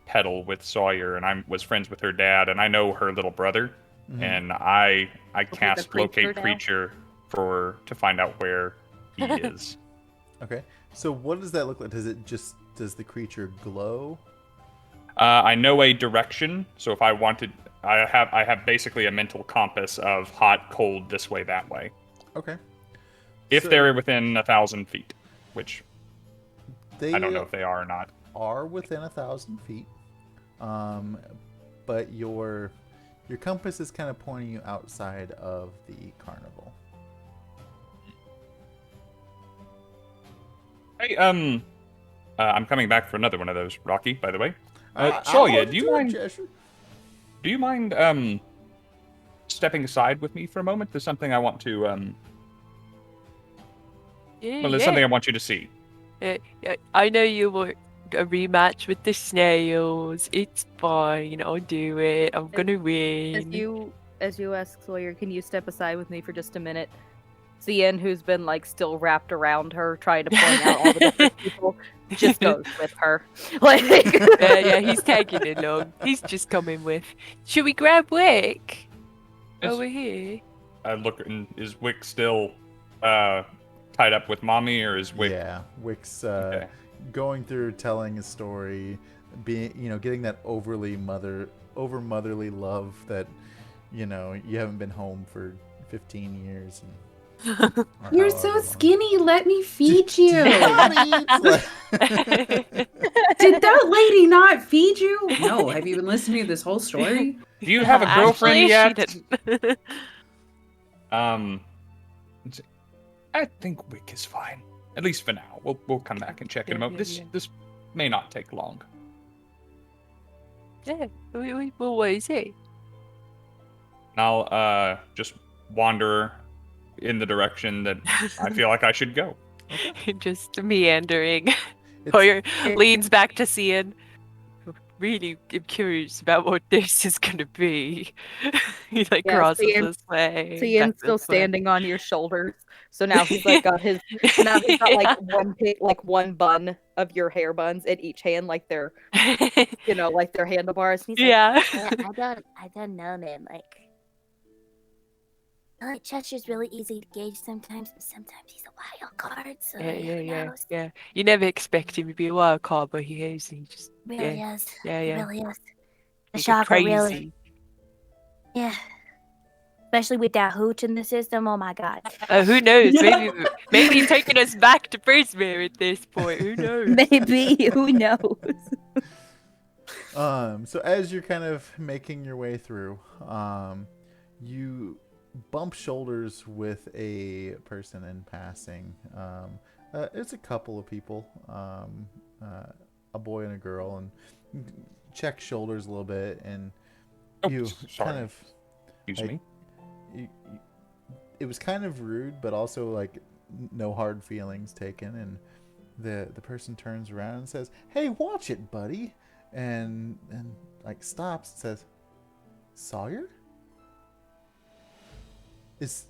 Petal with Sawyer, and I was friends with her dad, and I know her little brother, and I cast creature Locate now? Creature to find out where he is. Okay. So what does that look like? Does the creature glow? I know a direction, so if I wanted, I have basically a mental compass of hot, cold, this way, that way. Okay. If So- they're within 1,000 feet, which They I don't know if they are or not. are within 1,000 feet, but your compass is kind of pointing you outside of the carnival. Hey, I'm coming back for another one of those, Rocky, by the way. I'll Sawyer, hold do it you to it, mind? Cheshire. Do you mind stepping aside with me for a moment? There's something I want to there's something I want you to see. I know you want a rematch with the snails. It's fine. I'll do it. I'm gonna win. As you ask Sawyer, can you step aside with me for just a minute? Scinn, who's been like still wrapped around her, trying to point out all the different people, just goes with her. Like, yeah, he's tagging along. He's just coming with. Should we grab Wick? Yes. Over here. I look, and is Wick still tied up with mommy, or is Wick? Yeah, Wick's Okay. going through telling a story, getting that over motherly love that, you haven't been home for 15 years. Or You're however so long. skinny. Let me feed you. Mommy, it's Did that lady not feed you? No. Have you been listening to this whole story? Do you have a girlfriend Actually, yet? She didn't. I think Wick is fine, at least for now. We'll come back and check in a moment. Yeah. This may not take long. Yeah. Well, what is it? And I'll just wander in the direction that I feel like I should go. Just meandering. It's- Sawyer leans back to Scinn. Really am curious about what this is gonna be. He Yeah, crosses Scinn- this way. Scien's back still this way. standing on your shoulders, so now he's like got his. Now he's got like one bun of your hair buns in each hand, like they're like their handlebars. And he's like, Yeah. I don't know, man. Like Chester's really easy to gauge sometimes, but sometimes he's a wild card. So who knows? Yeah. You never expect him to be a wild card, but he is. He just Really is. Yeah, He yeah. really is. The he's chakra crazy. really. Yeah. Especially with that hooch in the system. Oh my god. Who knows? Maybe he's taking us back to Brisbane at this point. Who knows? Maybe. Who knows? So as you're kind of making your way through, you bump shoulders with a person in passing. It's a couple of people, a boy and a girl, and you check shoulders a little bit, and you kind of, Excuse me. it was kind of rude, but also like no hard feelings taken. And the person turns around and says, "Hey, watch it, buddy," and like stops and says, "Sawyer, is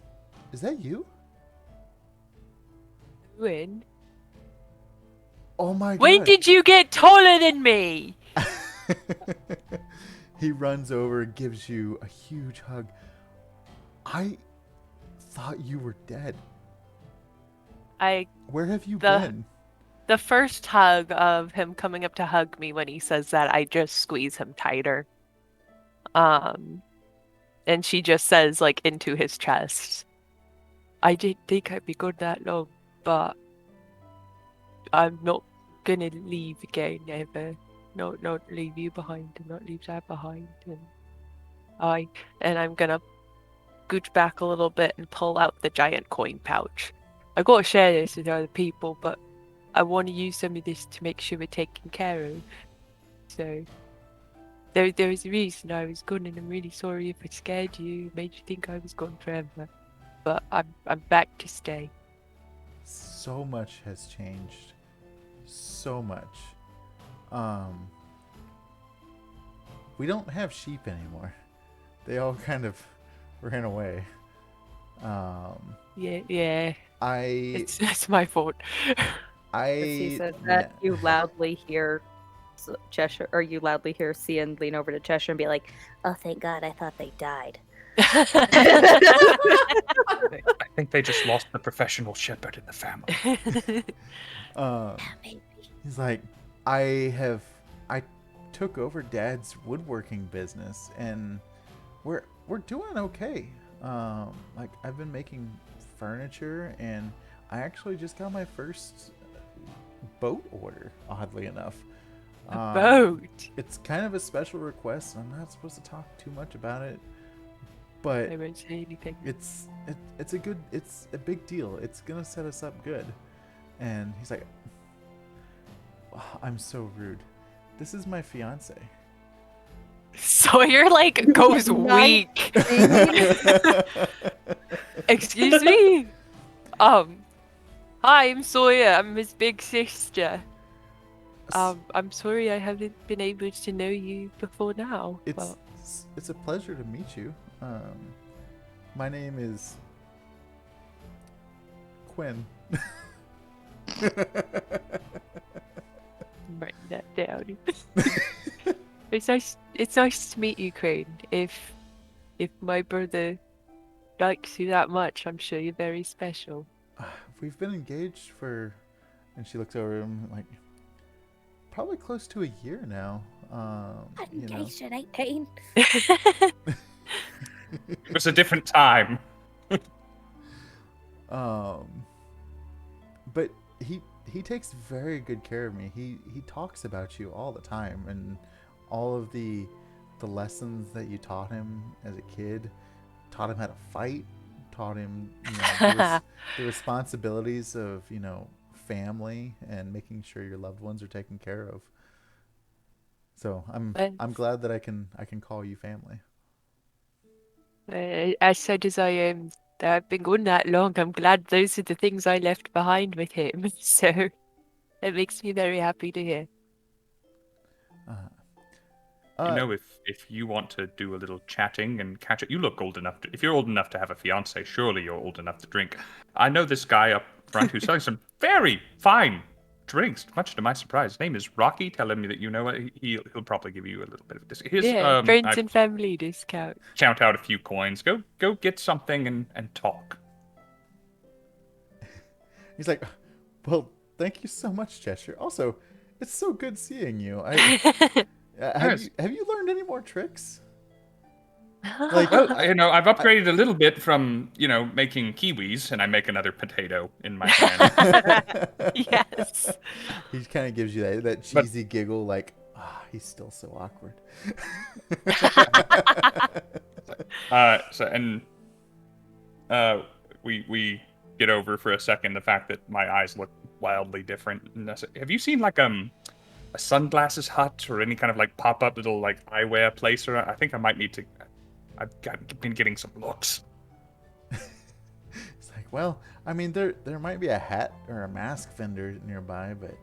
that you?" When? Oh my god! When did you get taller than me? He runs over and gives you a huge hug. I thought you were dead. Where have you been? The first hug of him coming up to hug me, when he says that, I just squeeze him tighter. And she just says, like, into his chest, "I didn't think I'd be gone that long, but I'm not gonna leave again, ever. Not leave you behind, and not leave that behind." And I'm gonna gooch back a little bit and pull out the giant coin pouch. I gotta share this with other people, but I want to use some of this to make sure we're taken care of. So there was a reason I was gone, and I'm really sorry if I scared you, made you think I was gone forever. But I'm back to stay. So much has changed. So much. We don't have sheep anymore. They all kind of ran away. Yeah. It's my fault. As he says that, you loudly hear Cheshire, or you loudly hear Scinn lean over to Cheshire and be like, Oh, thank God. I thought they died. I think they just lost the professional shepherd in the family. Maybe. He's like, I took over Dad's woodworking business, and we're doing okay. Like, I've been making furniture, and I actually just got my first boat order, oddly enough. A boat? It's kind of a special request. I'm not supposed to talk too much about it, but I won't say anything. it's a big deal. It's gonna set us up good. And he's like, "Oh, I'm so rude. This is my fiance." Sawyer, like, goes weak. Excuse me? Hi, I'm Sawyer. I'm his big sister. I'm sorry I haven't been able to know you before now. It's a pleasure to meet you. My name is Quinn. Write that down. It's nice to meet you, Crane. If my brother likes you that much, I'm sure you're very special. We've been engaged for, and she looks over him like, probably close to a year now. You know. Engaged at 18. It was a different time. But he takes very good care of me. He talks about you all the time, and all of the lessons that you taught him as a kid, taught him how to fight, taught him, the responsibilities of, family and making sure your loved ones are taken care of. So I'm glad that I can call you family. As sad as I am that I've been gone that long, I'm glad those are the things I left behind with him. So it makes me very happy to hear. If you want to do a little chatting and catch it, you look old enough to. If you're old enough to have a fiance, surely you're old enough to drink. I know this guy up front who's selling some very fine drinks. Much to my surprise, his name is Rocky. Tell him that you know it. He'll probably give you a little bit of this. Friends and family discount. Count out a few coins. Go get something and talk. He's like, "Well, thank you so much, Cheshire. Also, it's so good seeing you. Have you learned any more tricks?" Like- Well, I've upgraded a little bit from, making kiwis, and I make another potato in my hand. Yes. He kind of gives you that cheesy giggle, like, he's still so awkward. We get over for a second the fact that my eyes look wildly different. And I said, have you seen like a sunglasses hut or any kind of like pop-up little like eyewear place? Or I think I might need to. Been getting some looks. It's like, well, I mean, there might be a hat or a mask vendor nearby, but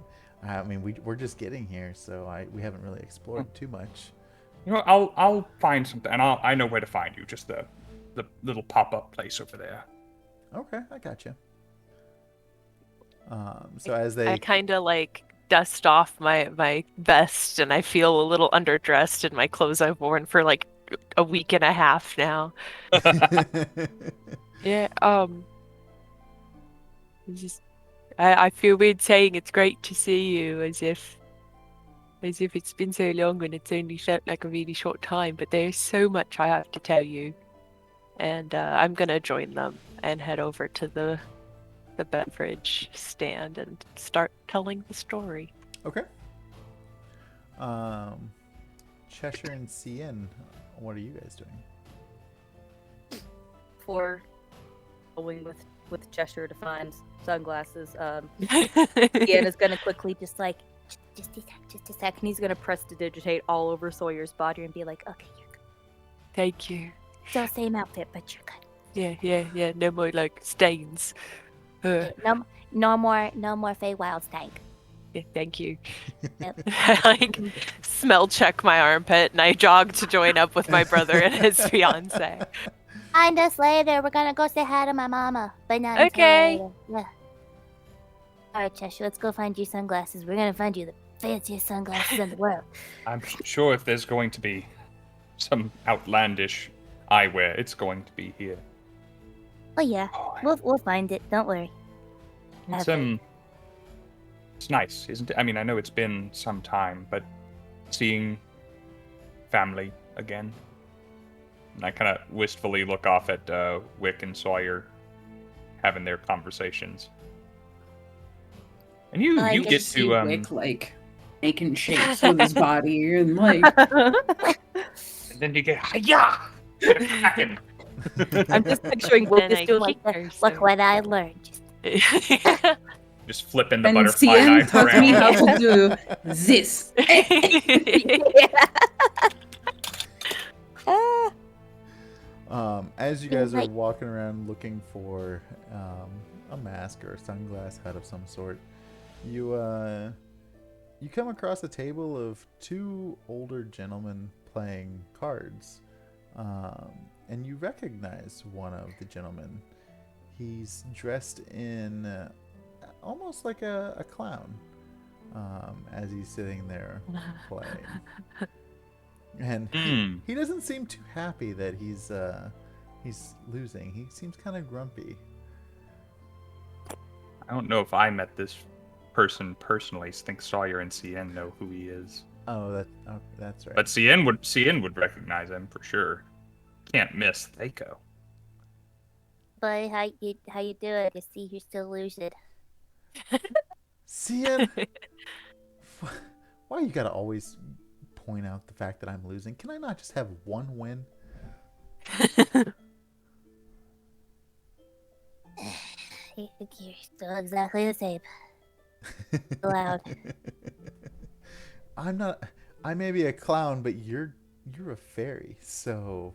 I mean, we're just getting here, so we haven't really explored too much. I'll find something, and I know where to find you. Just the little pop-up place over there. Okay, I got you. So as they I kind of like dust off my vest, and I feel a little underdressed in my clothes I've worn for like a week and a half now. Yeah. I feel weird saying it's great to see you, as if it's been so long and it's only felt like a really short time. But there's so much I have to tell you, and I'm gonna join them and head over to the beverage stand and start telling the story. Okay. Cheshire and Scinn, what are you guys doing? For going with Cheshire to find sunglasses, Scinn is gonna quickly just a sec, and he's gonna prestidigitate all over Sawyer's body and be like, okay, you're good. Thank you. Still same outfit, but you're good. Yeah. No more like stains. No more Feywild stank. Yeah, thank you. Yep. I like smell check my armpit, and I jog to join up with my brother and his fiance. Find us later. We're gonna go say hi to my mama, but not Okay. until later. Yeah. All right, Cheshire, let's go find you sunglasses. We're gonna find you the fanciest sunglasses in the world. I'm sure if there's going to be some outlandish eyewear, it's going to be here. Oh yeah, Oh, we'll find it. Don't worry. it's it's nice, isn't it? I mean, I know it's been some time, but seeing family again. And I kind of wistfully look off at Wick and Sawyer having their conversations. And you I you just get See to Wick, like making shapes with his body and like and then you get hiya! Get it cracking. I'm just picturing Wick Then is I doing kick like, her, Look so- what I learned. Just Just flipping the and butterfly Scinn knife taught me around. how to do this. As you Feels guys are like- walking around looking for a mask or a sunglass hat of some sort, you come across a table of two older gentlemen playing cards, and you recognize one of the gentlemen. He's dressed in almost like a clown, as he's sitting there playing. And he doesn't seem too happy that he's losing. He seems kind of grumpy. I don't know if I met this person personally. I think Sawyer and Scinn know who he is. Oh, that's right. But Scinn would recognize him for sure. Can't miss Thaco. boy, how you doing? I see you're still lucid. Scinn, why you gotta always point out the fact that I'm losing? Can I not just have one win? You're still exactly the same. Loud. I'm not. I may be a clown, but you're a fairy. So,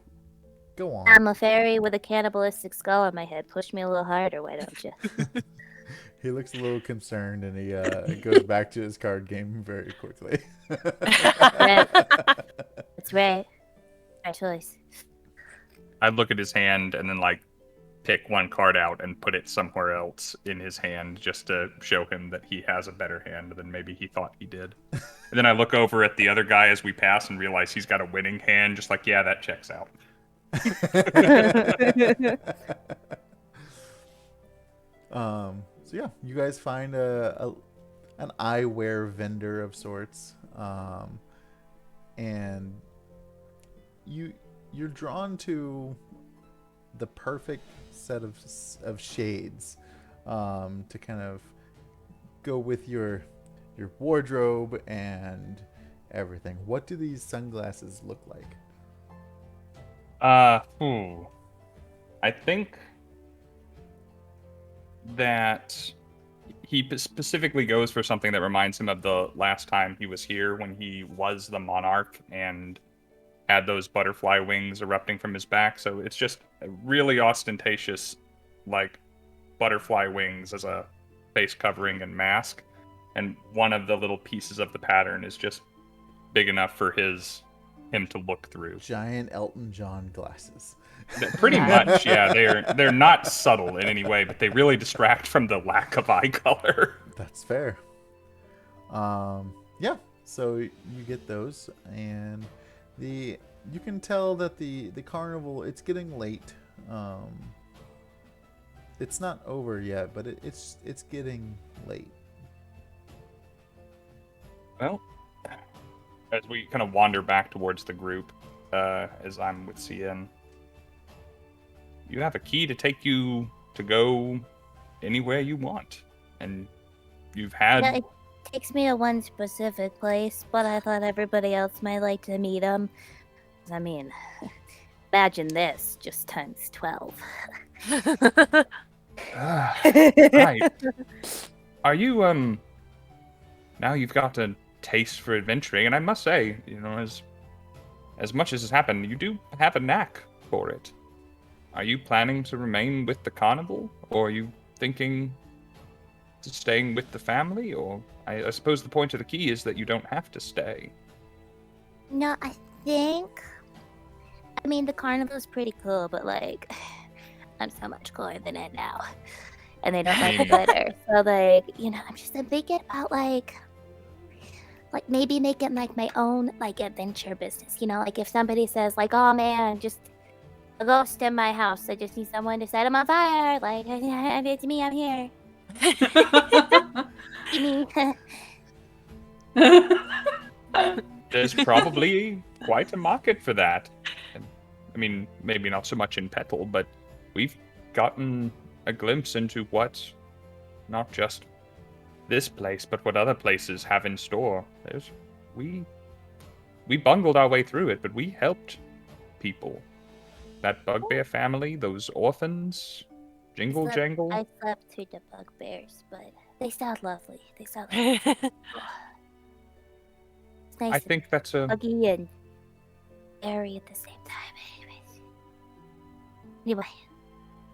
go on. I'm a fairy with a cannibalistic skull on my head. Push me a little harder, why don't you? He looks a little concerned, and he goes back to his card game very quickly. That's right. My choice. I'd look at his hand and then like pick one card out and put it somewhere else in his hand just to show him that he has a better hand than maybe he thought he did. And then I look over at the other guy as we pass and realize he's got a winning hand, just like, yeah, that checks out. So yeah, you guys find an eyewear vendor of sorts, and you you're drawn to the perfect set of shades to kind of go with your wardrobe and everything. What do these sunglasses look like? I think that he specifically goes for something that reminds him of the last time he was here when he was the monarch and had those butterfly wings erupting from his back. So it's just a really ostentatious, like, butterfly wings as a face covering and mask. And one of the little pieces of the pattern is just big enough for him to look through. Giant Elton John glasses. Pretty much, yeah. They're not subtle in any way, but they really distract from the lack of eye color. That's fair. Yeah. So you get those, and you can tell that the carnival, it's getting late. It's not over yet, but it's getting late. Well, as we kind of wander back towards the group, as I'm with Scinn, you have a key to take you to go anywhere you want, and you've had. Yeah, it takes me to one specific place, but I thought everybody else might like to meet him. I mean, imagine this just times 12. Right. Are you now you've got a taste for adventuring, and I must say, as much as has happened, you do have a knack for it. Are you planning to remain with the carnival, or are you thinking to staying with the family? Or I suppose the point of the key is that you don't have to stay. No, I mean, the carnival's pretty cool, but, like, I'm so much cooler than it now. And they don't like the glitter. So, like, I'm just thinking about, like maybe making, like, my own, like, adventure business. Like, if somebody says, like, oh, man, just a ghost in my house. I just need someone to set him on fire. Like, it's me, I'm here. There's probably quite a market for that. I mean, maybe not so much in Petal, but we've gotten a glimpse into what not just this place, but what other places have in store. We bungled our way through it, but we helped people. That bugbear family, those orphans, Jingle Jangle. I slept through the bugbears, but they sound lovely. It's nice. I think that's a... buggy and airy at the same time. Anyway,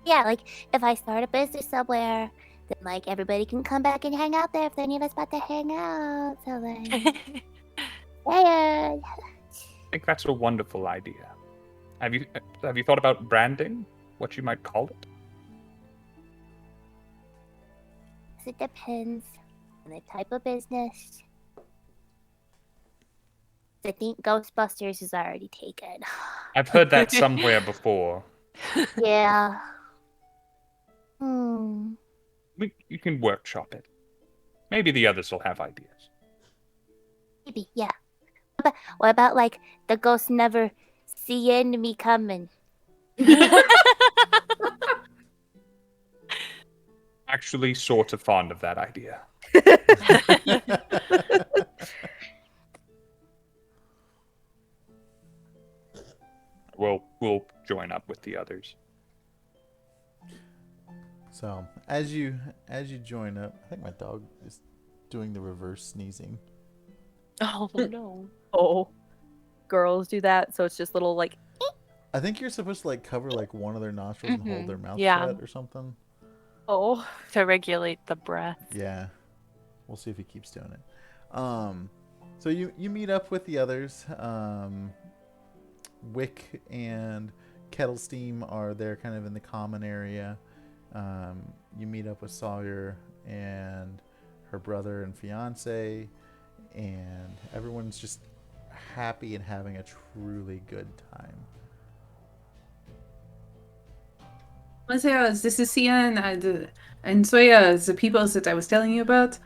yeah, like, if I start a business somewhere, then, like, everybody can come back and hang out there if they need a spot to hang out. So, like, yeah. I think that's a wonderful idea. Have you thought about branding? What you might call it? It depends on the type of business. I think Ghostbusters is already taken. I've heard that somewhere before. Yeah. You can workshop it. Maybe the others will have ideas. Maybe, yeah. What about, like, the ghost never seeing me coming? Actually, sort of fond of that idea. We'll join up with the others. So as you join up, I think my dog is doing the reverse sneezing. Oh no. Oh, girls do that, so it's just little, like... I think you're supposed to, like, cover, like, one of their nostrils and hold their mouth Yeah. shut or something. Oh. To regulate the breath. Yeah. We'll see if he keeps doing it. So you meet up with the others. Wick and Kettle Steam are there kind of in the common area. You meet up with Sawyer and her brother and fiance, and everyone's just happy and having a truly good time. Sawyer, this is Scinn and Sawyer, the people that I was telling you about.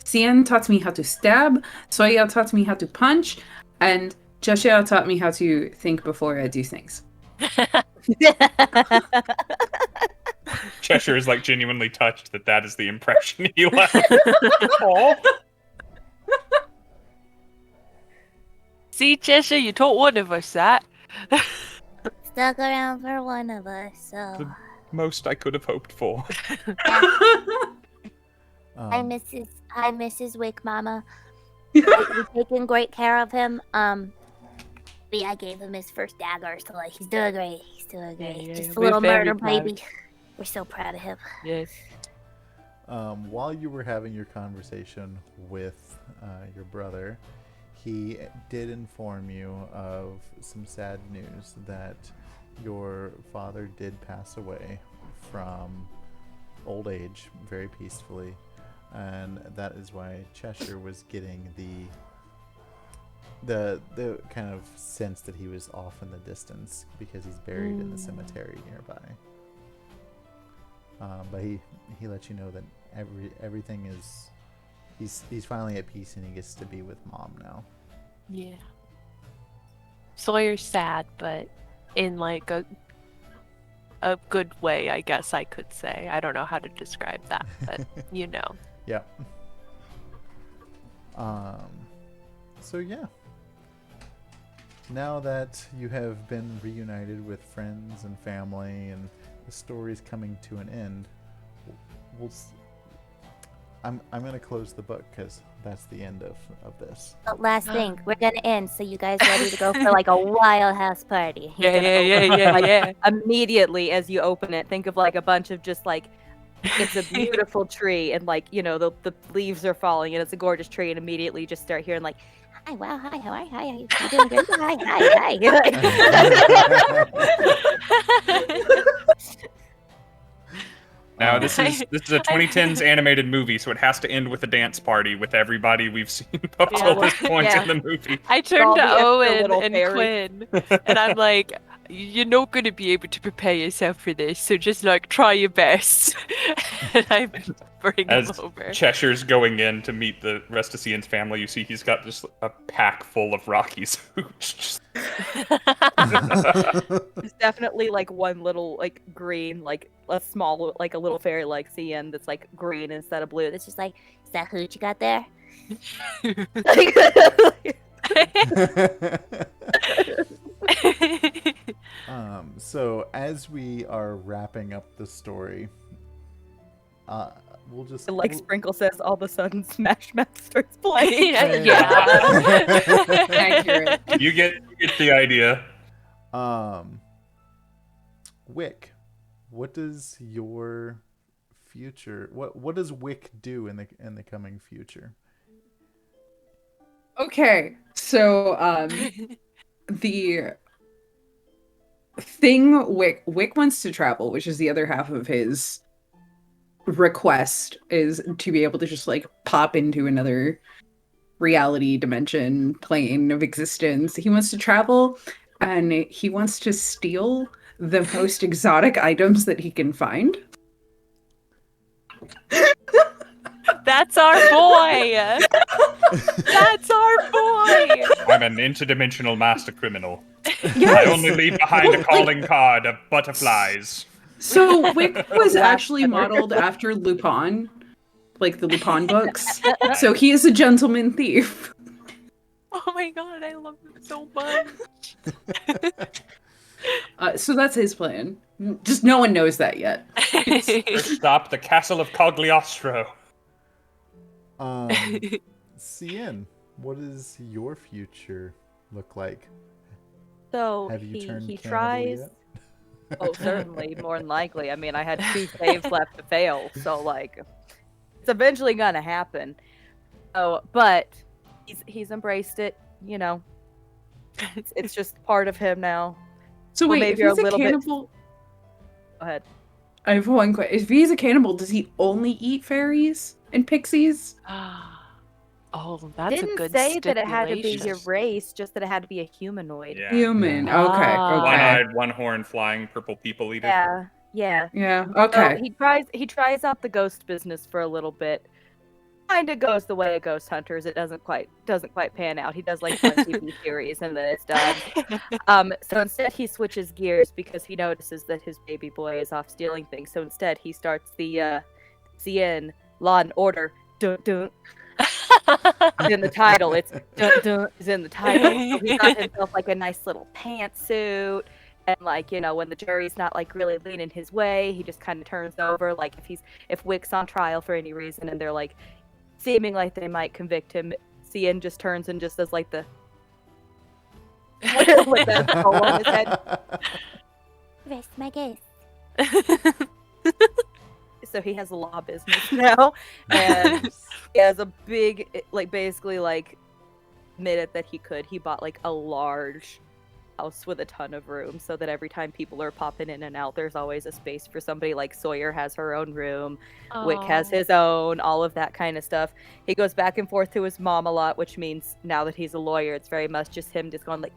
Scinn taught me how to stab, Sawyer taught me how to punch, and Cheshire taught me how to think before I do things. Cheshire is like genuinely touched that is the impression he left. Aw. See, Cheshire, you taught one of us that. Stuck around for one of us, so. The most I could have hoped for. Hi, Mrs. Wick Mama. We're taking great care of him. Yeah, I gave him his first dagger, so like he's doing great. He's doing great. Yeah, Just a we're little very murder proud. baby. We're so proud of him. Yes. While you were having your conversation with your brother, he did inform you of some sad news that your father did pass away from old age very peacefully, and that is why Cheshire was getting the kind of sense that he was off in the distance because he's buried in the cemetery nearby. But he let you know that everything is he's finally at peace and he gets to be with Mom now. Yeah. Sawyer's sad, but in like a good way, I guess I could say. I don't know how to describe that, but you know. Yeah. So yeah. Now that you have been reunited with friends and family and the story's coming to an end, I'm going to close the book because that's the end of this. But last thing, we're gonna end. So you guys ready to go for like a wild house party? He's Yeah, gonna open yeah, up, yeah. Immediately as you open it, think of like a bunch of just like it's a beautiful tree and like the leaves are falling and it's a gorgeous tree and immediately just start hearing like Hi, wow, hi, how are you? Hi, you doing great? Hi. Now this is a 2010s animated movie, so it has to end with a dance party with everybody we've seen up till this point Yeah. in the movie. I All turned the to extra Owen little and fairies. Quinn, and I'm like, you're not going to be able to prepare yourself for this, so just like try your best. And I bring him As over. Cheshire's going in to meet the rest of Cian's family, you see he's got just a pack full of Rocky's hooch. there's definitely like one little like green like a small like a little fairy like Cian that's like green instead of blue. It's just like, is that hooch you got there? So as we are wrapping up the story, we'll just like we'll- Sprinkle says, all of a sudden Smash Mouth starts playing. yeah. Accurate. You get the idea. Wick, what does your future? What does Wick do in the coming future? Okay, so the thing Wick wants to travel, which is the other half of his request, is to be able to just like pop into another reality dimension, plane of existence. He wants to travel and he wants to steal the most exotic items that he can find. That's our boy. That's our boy. I'm an interdimensional master criminal. Yes. I only leave behind a calling card of butterflies. So Wick was actually modeled after Lupin, like the Lupin books. So he is a gentleman thief. Oh my god, I love him so much. So that's his plan. Just no one knows that yet. First stop, the castle of Cogliostro. Cian, what does your future look like? So Have you turned he cannibal tries. yet? Oh, certainly, more than likely. I mean, I had 2 saves left to fail, so like, it's eventually gonna happen. Oh, but he's embraced it. You know, it's just part of him now. So Well, wait, maybe if you're he's a a little bit- cannibal, Go ahead. I have one question. If he's a cannibal, does he only eat fairies and pixies? Oh, that's a Didn't good say that it had to be stipulation. your race, just that it had to be a humanoid. Yeah. Human. Yeah. Okay. Ah. Okay. One-eyed, one-horn, flying purple people eater. Yeah. Yeah. So Okay. he tries out the ghost business for a little bit. kind of goes the way of Ghost Hunters. It doesn't quite pan out. He does like one TV series and then it's done. So instead he switches gears because he notices that his baby boy is off stealing things. So instead he starts the Scinn Law and Order. Dun dun. In the title, it's dun dun is in the title. So he got himself like a nice little pantsuit. And like, you know, when the jury's not like really leaning his way, he just kind of turns over. Like if Wick's on trial for any reason and they're like seeming like they might convict him, Scinn just turns and just does like the with that skull on his head. Rest my case. So he has a law business now, and he has a big, like basically like admitted that he bought like a large house with a ton of room so that every time people are popping in and out, there's always a space for somebody. Like Sawyer has her own room, Wick has his own, all of that kind of stuff. He goes back and forth to his mom a lot, which means now that he's a lawyer, it's very much just him just going like,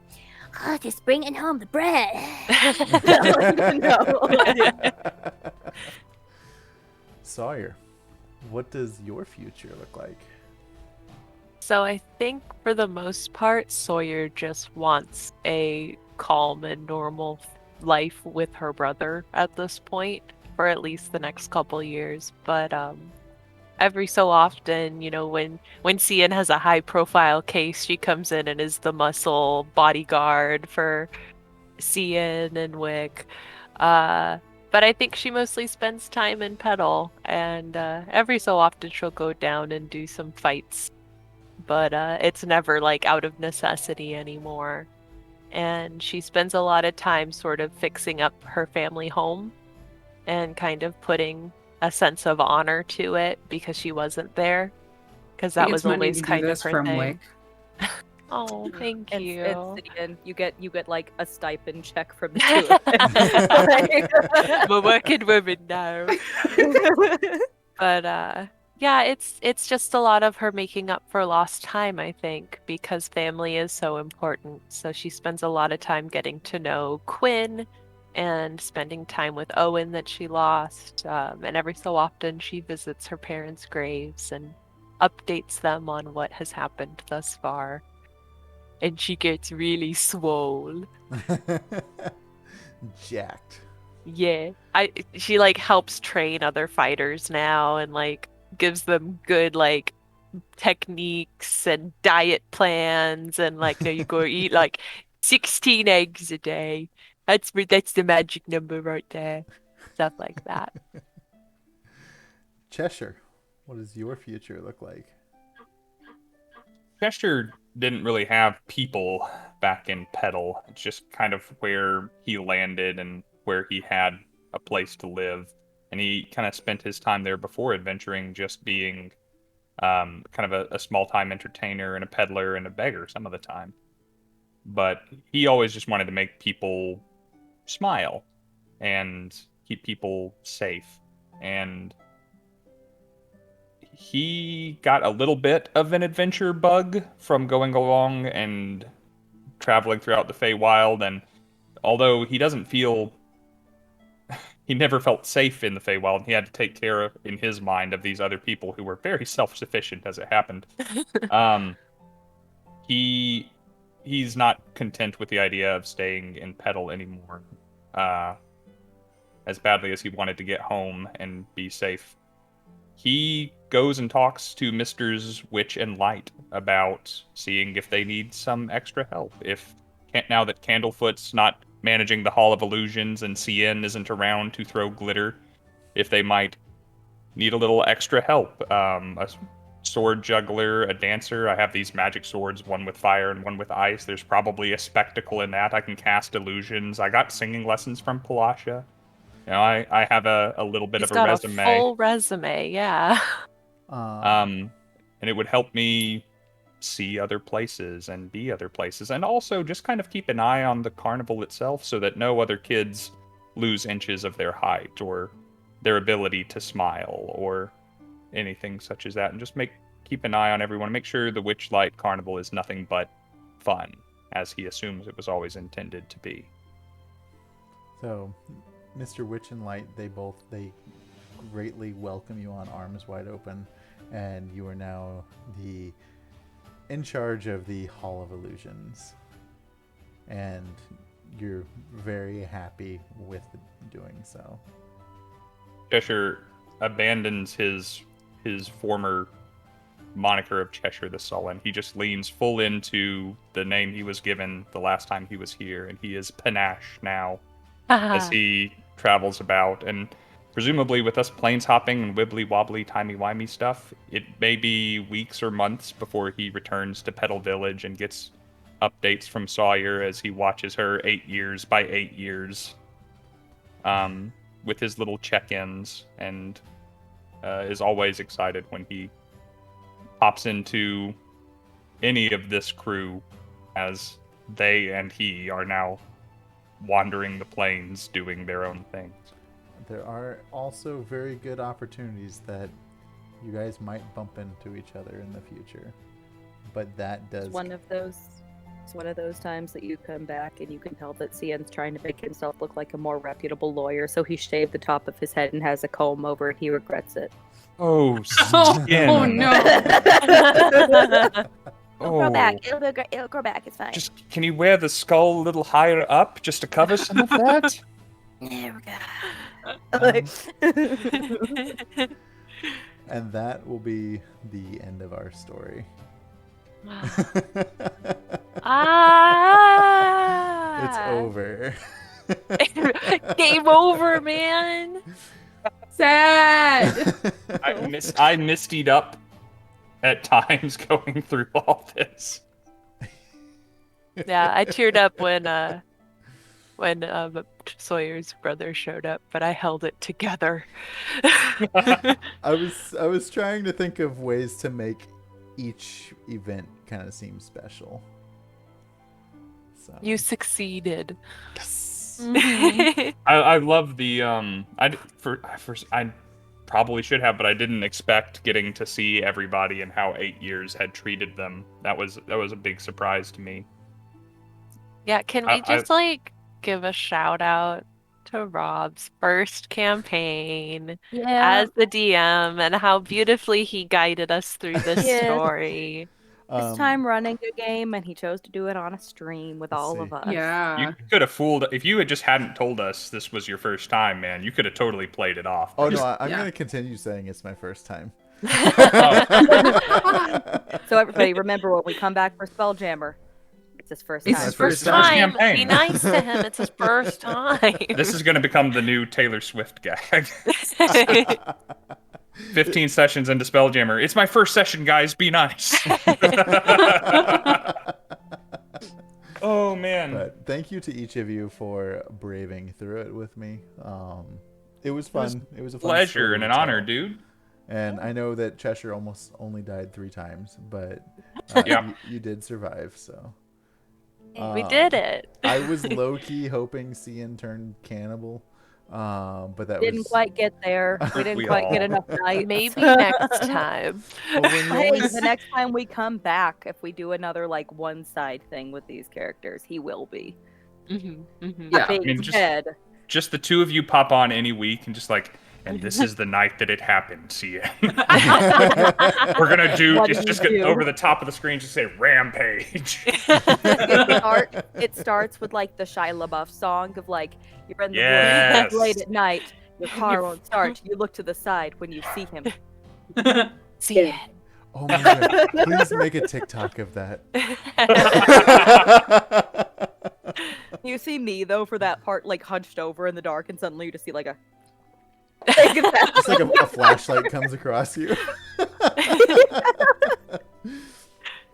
Oh, just bringing home the bread. Sawyer, what does your future look like? So I think for the most part, Sawyer just wants a calm and normal life with her brother at this point for at least the next couple years. But every so often, you know, when Scinn has a high profile case, she comes in and is the muscle bodyguard for Scinn and Wick. But I think she mostly spends time in Petal, and every so often she'll go down and do some fights. But it's never like out of necessity anymore. And she spends a lot of time sort of fixing up her family home and kind of putting a sense of honor to it because she wasn't there. Because that was always kind of her thing. Wick. Oh, thank you. and you get like a stipend check from the two of them. I'm a working woman now. But yeah, it's just a lot of her making up for lost time, I think, because family is so important. So she spends a lot of time getting to know Quinn and spending time with Owen that she lost. And every so often she visits her parents' graves and updates them on what has happened thus far. And she gets really swole. Jacked. Yeah. She like helps train other fighters now and like gives them good like techniques and diet plans and like no, you go eat like 16 eggs a day. That's the magic number right there. Stuff like that. Cheshire, what does your future look like? Cheshire didn't really have people back in Petal. It's just kind of where he landed and where he had a place to live. And he kind of spent his time there before adventuring just being kind of a small-time entertainer and a peddler and a beggar some of the time. But he always just wanted to make people smile and keep people safe. And he got a little bit of an adventure bug from going along and traveling throughout the Feywild, and although he doesn't feel... he never felt safe in the Feywild, he had to take care of, in his mind, of these other people who were very self-sufficient as it happened. He's not content with the idea of staying in Petal anymore, as badly as he wanted to get home and be safe. He goes and talks to Misters Witch and Light about seeing if they need some extra help. Now that Candlefoot's not managing the Hall of Illusions and Scinn isn't around to throw glitter, if they might need a little extra help. A sword juggler, a dancer. I have these magic swords, one with fire and one with ice. There's probably a spectacle in that. I can cast illusions. I got singing lessons from Palasha. You know, I have a little bit He's of a got resume. a full resume, yeah. And it would help me see other places and be other places, and also just kind of keep an eye on the carnival itself so that no other kids lose inches of their height or their ability to smile or anything such as that, and just keep an eye on everyone, make sure the Witchlight Carnival is nothing but fun, as he assumes it was always intended to be. So, Mr. Witch and Light, they greatly welcome you on arms wide open, and you are now in charge of the Hall of Illusions. And you're very happy with doing so. Cheshire abandons his former moniker of Cheshire the Sullen. He just leans full into the name he was given the last time he was here, and he is Panache now as he travels about. And presumably with us planes hopping and wibbly wobbly timey wimey stuff, it may be weeks or months before he returns to Petal Village and gets updates from Sawyer as he watches her 8 years by 8 years, with his little check-ins, and is always excited when he pops into any of this crew, as they and he are now wandering the plains doing their own things. There are also very good opportunities that you guys might bump into each other in the future, but that does. It's one of those times that you come back and you can tell that Scinn's trying to make himself look like a more reputable lawyer, so he shaved the top of his head and has a comb over, and he regrets it. Oh, Oh no! It'll grow back. It'll grow back. It's fine. Just can you wear the skull a little higher up just to cover some of that? There we go. Like- And that will be the end of our story. It's over. Game over, man. Sad. I mistied up at times going through all this. Yeah, I teared up when Sawyer's brother showed up, but I held it together. I was trying to think of ways to make each event kind of seem special. So. You succeeded. Yes. I love the I probably should have, but I didn't expect getting to see everybody and how 8 years had treated them. That was a big surprise to me. Yeah, can we just give a shout out to Rob's first campaign as the DM and how beautifully he guided us through this story. His time running a game, and he chose to do it on a stream with all of us. Yeah. You could have fooled if you had just hadn't told us this was your first time, man. You could have totally played it off. Oh no, I'm gonna continue saying it's my first time. So everybody, remember when we come back for Spelljammer, it's his first time. It's his First first time. campaign. Be nice to him. It's his first time. This is going to become the new Taylor Swift gag. 15 sessions into Spelljammer. It's my first session, guys. Be nice. Oh, man. But thank you to each of you for braving through it with me. It was fun. It was a fun pleasure story and an to honor, tell. dude. And I know that Cheshire almost only died 3 times, but Yeah. you did survive, so. We did it. I was low-key hoping Scinn turned cannibal, but that Didn't was... quite get there. We didn't We quite all- get enough nights. Maybe next time. Well, when you Hey, always- the next time we come back, if we do another like one-side thing with these characters, he will be. Mhm, mhm. Yeah. That being I mean, just- said, Just the two of you pop on any week and just like, and this is the night that it happened. See ya. We're going to do, What it's do just you gonna, do? over the top of the screen, just say rampage. it starts with like the Shia LaBeouf song of like you're in the Yes. woods late at night, your car won't start. You look to the side when you see him. See it. Oh my god! Please make a TikTok of that. You see me though for that part, like hunched over in the dark, and suddenly you just see like a. Like It's like a flashlight comes across you.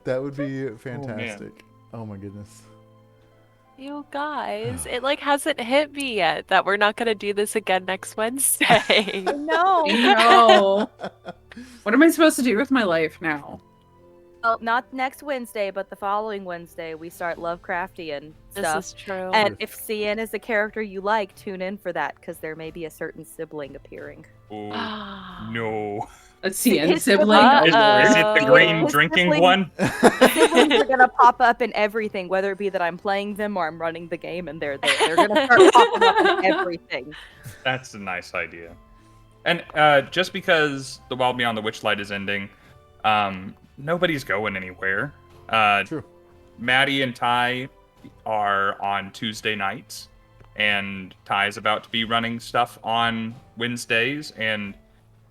That would be fantastic. Oh my goodness. You guys, it like hasn't hit me yet that we're not gonna do this again next Wednesday. no. No. What am I supposed to do with my life now? Well, not next Wednesday, but the following Wednesday we start Lovecraftian This stuff. is true. And if Scinn is a character you like, tune in for that because there may be a certain sibling appearing. Oh, no. A CN His sibling? sibling- Is it the green His drinking sibling- one? Siblings are gonna pop up in everything, whether it be that I'm playing them or I'm running the game and they're there. They're gonna start popping up in everything. That's a nice idea. And just because the Wild Beyond the Witchlight is ending, nobody's going anywhere. True. Maddie and Ty are on Tuesday nights, and Ty's about to be running stuff on Wednesdays, and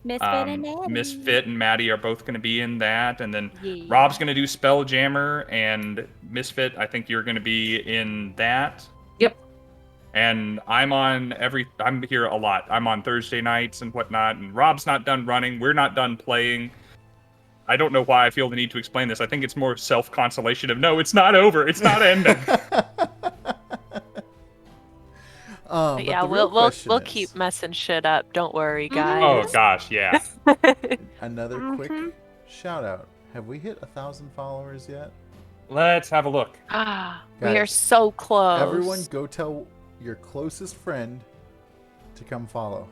Misfit and Maddie. Misfit and Maddie are both going to be in that, and then Yeah. Rob's going to do Spelljammer, and Misfit, I think you're going to be in that. Yep. And I'm here a lot. I'm on Thursday nights and whatnot, and Rob's not done running. We're not done playing. I don't know why I feel the need to explain this. I think it's more self-consolation of, no, it's not over. It's not ending. But Yeah, the real we'll question is- keep messing shit up. Don't worry, Oh, guys. gosh, yeah. Another quick shout out. Have we hit 1,000 followers yet? Let's have a look. We are Guys, so close. Everyone go tell your closest friend to come follow.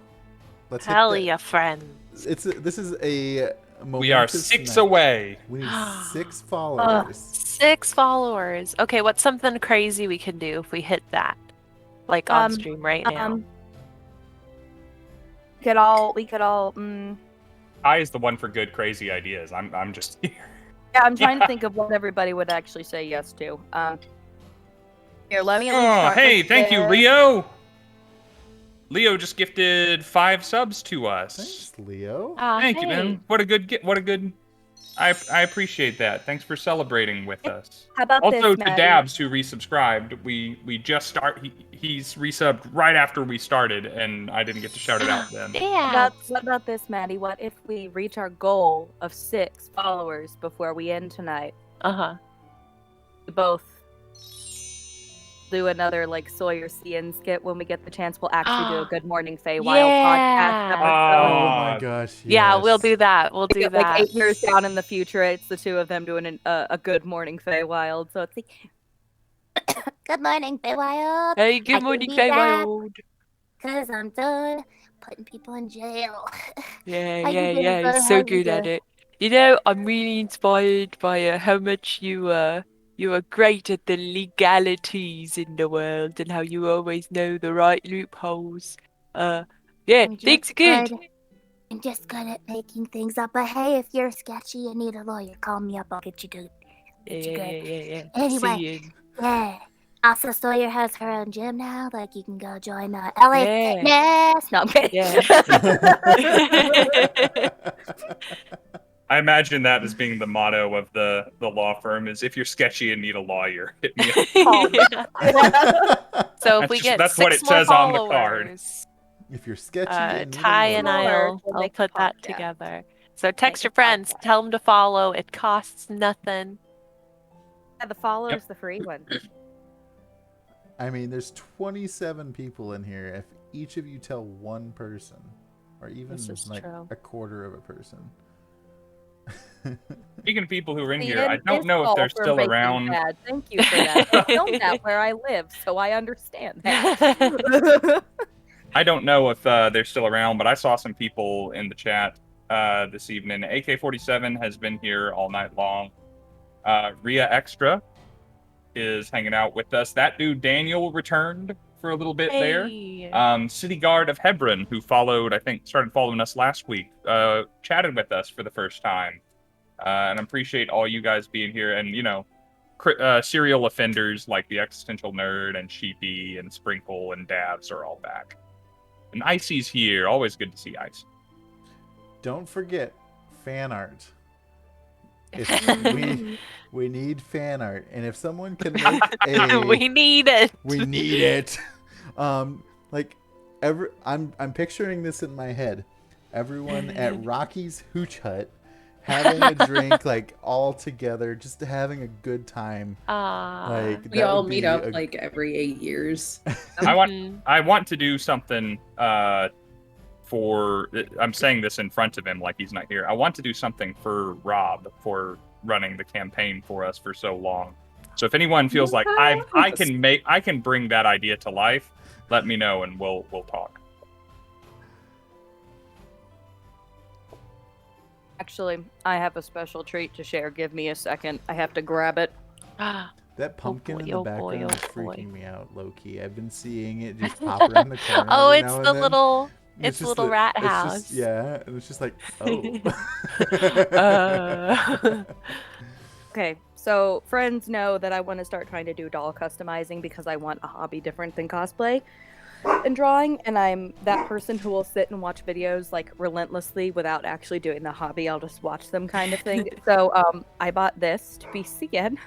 Let's hit Hell the- yeah, friend. This is a We are momentous 6 night. away. We need 6 followers. 6 followers. Okay, what's something crazy we can do if we hit that? Like on stream right now. We could all. Ty is the one for good, crazy ideas. I'm just here. Yeah, I'm trying to think of what everybody would actually say yes to. Here, let me. at least Oh, start hey, with thank you, this. Leo. Leo just gifted 5 subs to us. Thanks, Leo. Thank you, hey. man. What a good. I appreciate that. Thanks for celebrating with us. How about Also this, to Maddie? Dabs who resubscribed. We just he's resubbed right after we started, and I didn't get to shout it out then. Yeah. What about this, Maddie? What if we reach our goal of 6 followers before we end tonight? Uh-huh. We both do another like Sawyer CN skit when we get the chance. We'll actually do a Good Morning Feywild podcast Yeah. episode. Oh my gosh. Yeah, we'll yes. do that. We'll do Like that. 8 years down in the future, it's the two of them doing a Good Morning Feywild. So it's like, Good morning, Feywild. Hey, I good can morning, do that. Feywild. Cause I'm done putting people in jail. Yeah, How you yeah, doing, yeah. bud? He's How so you good at doing? it. You know, I'm really inspired by how much you are great at the legalities in the world and how you always know the right loopholes. Yeah, I'm things just are good. I'm just good at making things up. But hey, if you're sketchy and need a lawyer, call me up. I'll get you good. Yeah, Get you yeah, good. yeah, yeah. Anyway. See you. Yeah. Also, Sawyer has her own gym now. Like, you can go join LA Yeah. Fitness. No, I'm kidding. Yeah. I imagine that as being the motto of the law firm is if you're sketchy and need a lawyer, hit me up. So if That's we just- get that's 6 what it more says on the card. followers, If you're sketchy and need a Ty lawyer. and Lord, we'll I'll make a put that podcast. together. So text Make your a friends, podcast. tell them to follow. It costs nothing. Yeah, the follow Yep. is the free one. I mean, there's 27 people in here. If each of you tell one person, or even This is like true. a quarter of a person. Speaking of people who are in here, Ian I don't is know if all they're for still Breaking around. Bad. Thank you for that. I filmed that where I live, so I understand that. I don't know if they're still around, but I saw some people in the chat this evening. AK-47 has been here all night long. Rhea Extra is hanging out with us. That dude Daniel returned for a little bit there. Hey. City Guard of Hebron, who started following us last week, chatted with us for the first time. And I appreciate all you guys being here. And, serial offenders like the Existential Nerd and Sheepy and Sprinkle and Dabs are all back. And Icy's here. Always good to see Ice. Don't forget fan art. If we need fan art, and if someone can make a We need it. we need it. I'm picturing this in my head. Everyone at Rocky's Hooch Hut having a drink, like all together, just having a good time. Like We that all would meet be up a- like every 8 years. I want to do something I'm saying this in front of him like he's not here. I want to do something for Rob for running the campaign for us for so long. So if anyone feels like I can bring that idea to life, let me know and we'll talk. Actually, I have a special treat to share. Give me a second. I have to grab it. That pumpkin boy, in the oh boy, background oh is boy. freaking me out, low key. I've been seeing it just pop around the corner. Oh, every it's now the and then. little Its just little rat it's just- house. yeah, and it's just like, oh. Okay, so friends know that I want to start trying to do doll customizing because I want a hobby different than cosplay and drawing, and I'm that person who will sit and watch videos like relentlessly without actually doing the hobby. I'll just watch them kind of thing. So I bought this to be Scinn.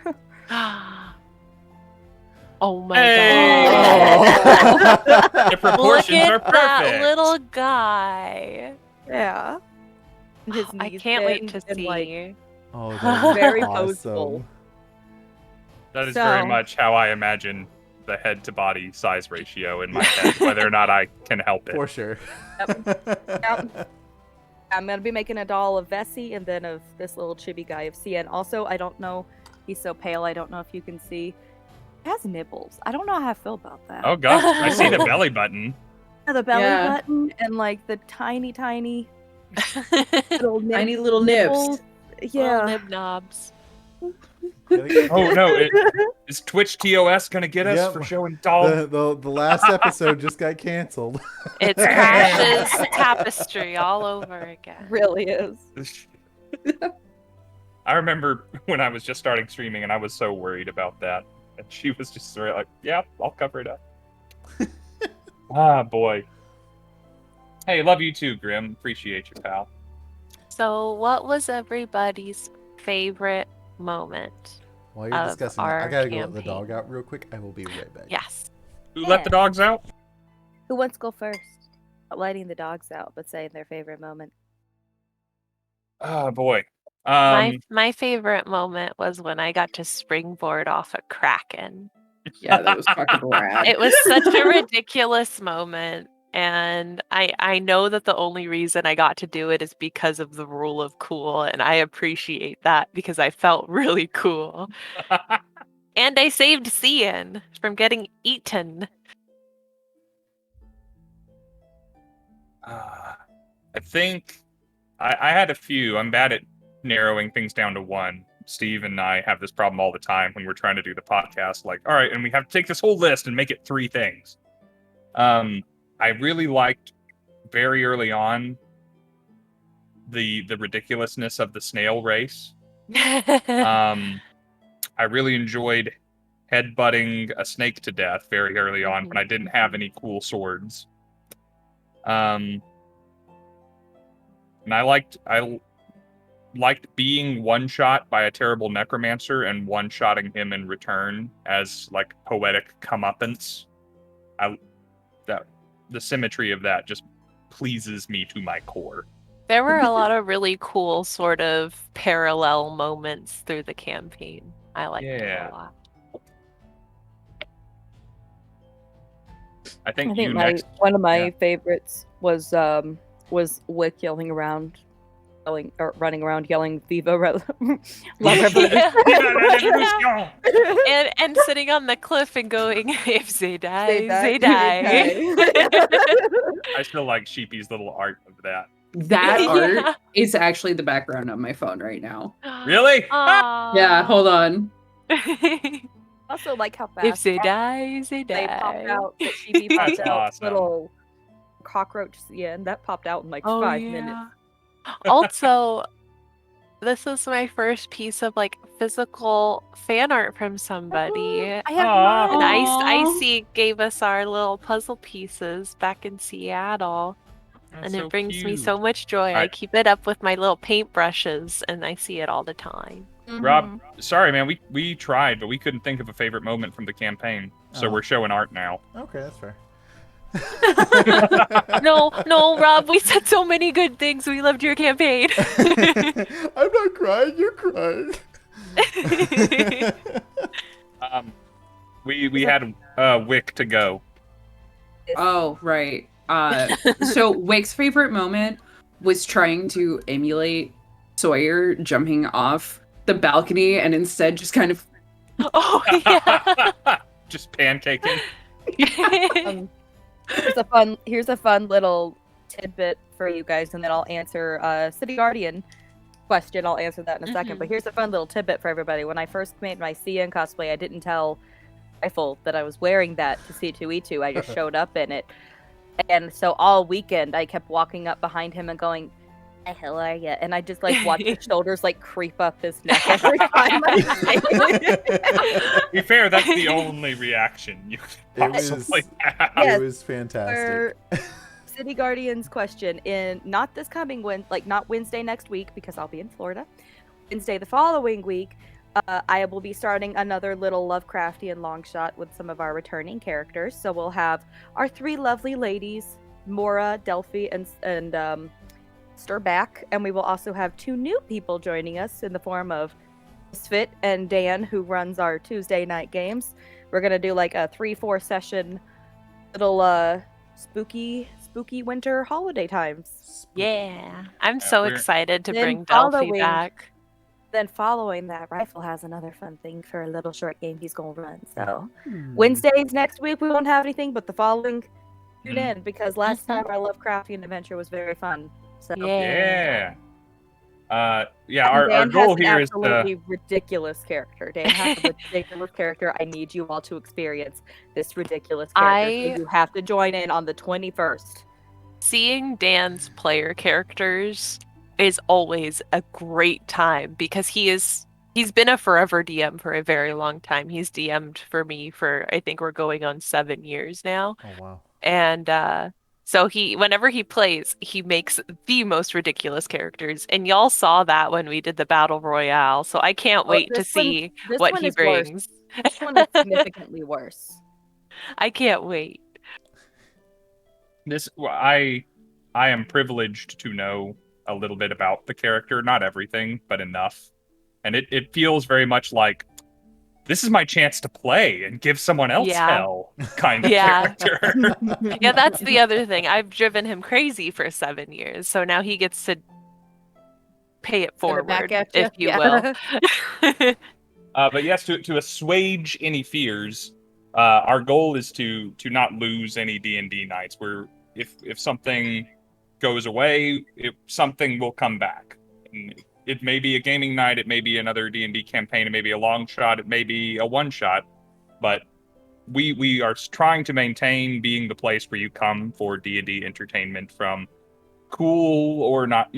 Oh my Hey! god. The Look proportions are at perfect. that little guy. Yeah. And his I knees can't wait bend to and, see. like, Oh, that is Very awesome. posable. That is very So- much how I imagine the head to body size ratio in my head, whether or not I can help it. For sure. Yep. I'm gonna be making a doll of Vessi and then of this little chibi guy of Scinn. Also, I don't know, he's so pale, I don't know if you can see. He has nipples. I don't know how I feel about that. Oh gosh, I see the belly button. Yeah, the belly Yeah. button and like the tiny little Tiny little nips. nipples. Little Yeah. nib knobs. Oh no, is Twitch TOS gonna get us Yep. for showing doll? The last episode just got canceled. It's Crash's tapestry all over again. Really is. I remember when I was just starting streaming and I was so worried about that. And she was just sort of like, yeah, I'll cover it up. Ah, boy. Hey, love you too, Grim. Appreciate you, pal. So, what was everybody's favorite moment? While you're Of discussing that, I our gotta go let the campaign. dog out real quick. I will be right back. Yes. Who let the dogs out? Who wants to go first? Not letting the dogs out, but saying their favorite moment. Oh, boy. My favorite moment was when I got to springboard off a kraken. Yeah, that was fucking rad. It was such a ridiculous moment. And I know that the only reason I got to do it is because of the rule of cool. And I appreciate that because I felt really cool. And I saved Scinn from getting eaten. I think I had a few. I'm bad at narrowing things down to one. Steve and I have this problem all the time when we're trying to do the podcast. Like, all right, and we have to take this whole list and make it 3 things. I really liked very early on the ridiculousness of the snail race. I really enjoyed headbutting a snake to death very early on when I didn't have any cool swords. And I liked being one-shot by a terrible necromancer and one-shotting him in return as like poetic comeuppance. The symmetry of that just pleases me to my core. There were a lot of really cool sort of parallel moments through the campaign. I liked it Yeah. a lot. I think I think you my next. one of my Yeah. favorites was Wick yelling around, running around yelling "Viva La Revolution!" And sitting on the cliff and going, if they die, They die, they they die. I still like Sheepy's little art of that. That Yeah. art is actually the background of my phone right now. Really? Yeah, hold on. Also, like how If fast they die, they they popped die. out. That Chibi popped That's out awesome. little cockroach and that popped out in like Oh, 5 yeah. minutes. Also, this is my first piece of like physical fan art from somebody. I have Aw. mine. And Aw. Icy gave us our little puzzle pieces back in Seattle. That's And so it brings me cute. so much joy. I keep it up with my little paintbrushes and I see it all the time. Rob, sorry, man. We tried, but we couldn't think of a favorite moment from the campaign. So Oh. we're showing art now. Okay, that's fair. No, Rob, we said so many good things. We loved your campaign. I'm not crying. You're crying. We had Wick to go. Oh, right. So Wick's favorite moment was trying to emulate Sawyer jumping off the balcony and instead just kind of Oh, yeah. Just pancaking. Here's a fun little tidbit for you guys, and then I'll answer City Guardian question. I'll answer that in a second. But here's a fun little tidbit for everybody. When I first made my Scinn cosplay, I didn't tell Rifle that I was wearing that to C2E2. I just showed up in it. And so all weekend I kept walking up behind him and going, "Hi, how are you?" And I just like watched his shoulders like creep up his neck every time I say it. To be fair, that's the only reaction you could possibly have. Yes. It was fantastic. For City Guardians question, in not this coming not Wednesday next week because I'll be in Florida. Wednesday the following week, I will be starting another little Lovecraftian long shot with some of our returning characters. So we'll have our 3 lovely ladies, Mora, Delphi, and back, and we will also have 2 new people joining us in the form of Misfit and Dan, who runs our Tuesday night games. We're gonna do like a 3-4 session little spooky winter holiday times. Yeah, I'm Yeah, so we're- excited to Then bring Delphi following- back. Then following that, Rifle has another fun thing for a little short game he's gonna run. So Hmm. Wednesdays next week we won't have anything, but the following tune Mhm. in because last time our Lovecraftian adventure was very fun. So Yeah. Yeah. Our Dan goal has an here is to. absolutely ridiculous character. Dan has a ridiculous character. I need you all to experience this ridiculous character. So you have to join in on the 21st. Seeing Dan's player characters is always a great time because he's been a forever DM for a very long time. He's DM'd for me for, I think we're going on 7 years now. Oh wow. And so whenever he plays, he makes the most ridiculous characters. And y'all saw that when we did the battle royale. So I can't wait to this one- see this what one he is worse. brings. This one is significantly worse. I can't wait. I am privileged to know a little bit about the character, not everything, but enough. And it feels very much like this is my chance to play and give someone else Yeah. hell kind of Yeah. character. Yeah, that's the other thing. I've driven him crazy for 7 years. So now he gets to pay it Send it back forward, at ya. if you Yeah. will. But yes, to assuage any fears, our goal is to not lose any D&D nights. Where if something goes away, something will come back. And it may be a gaming night, it may be another D&D campaign, it may be a long shot, it may be a one shot, but we are trying to maintain being the place where you come for D&D entertainment from cool or not,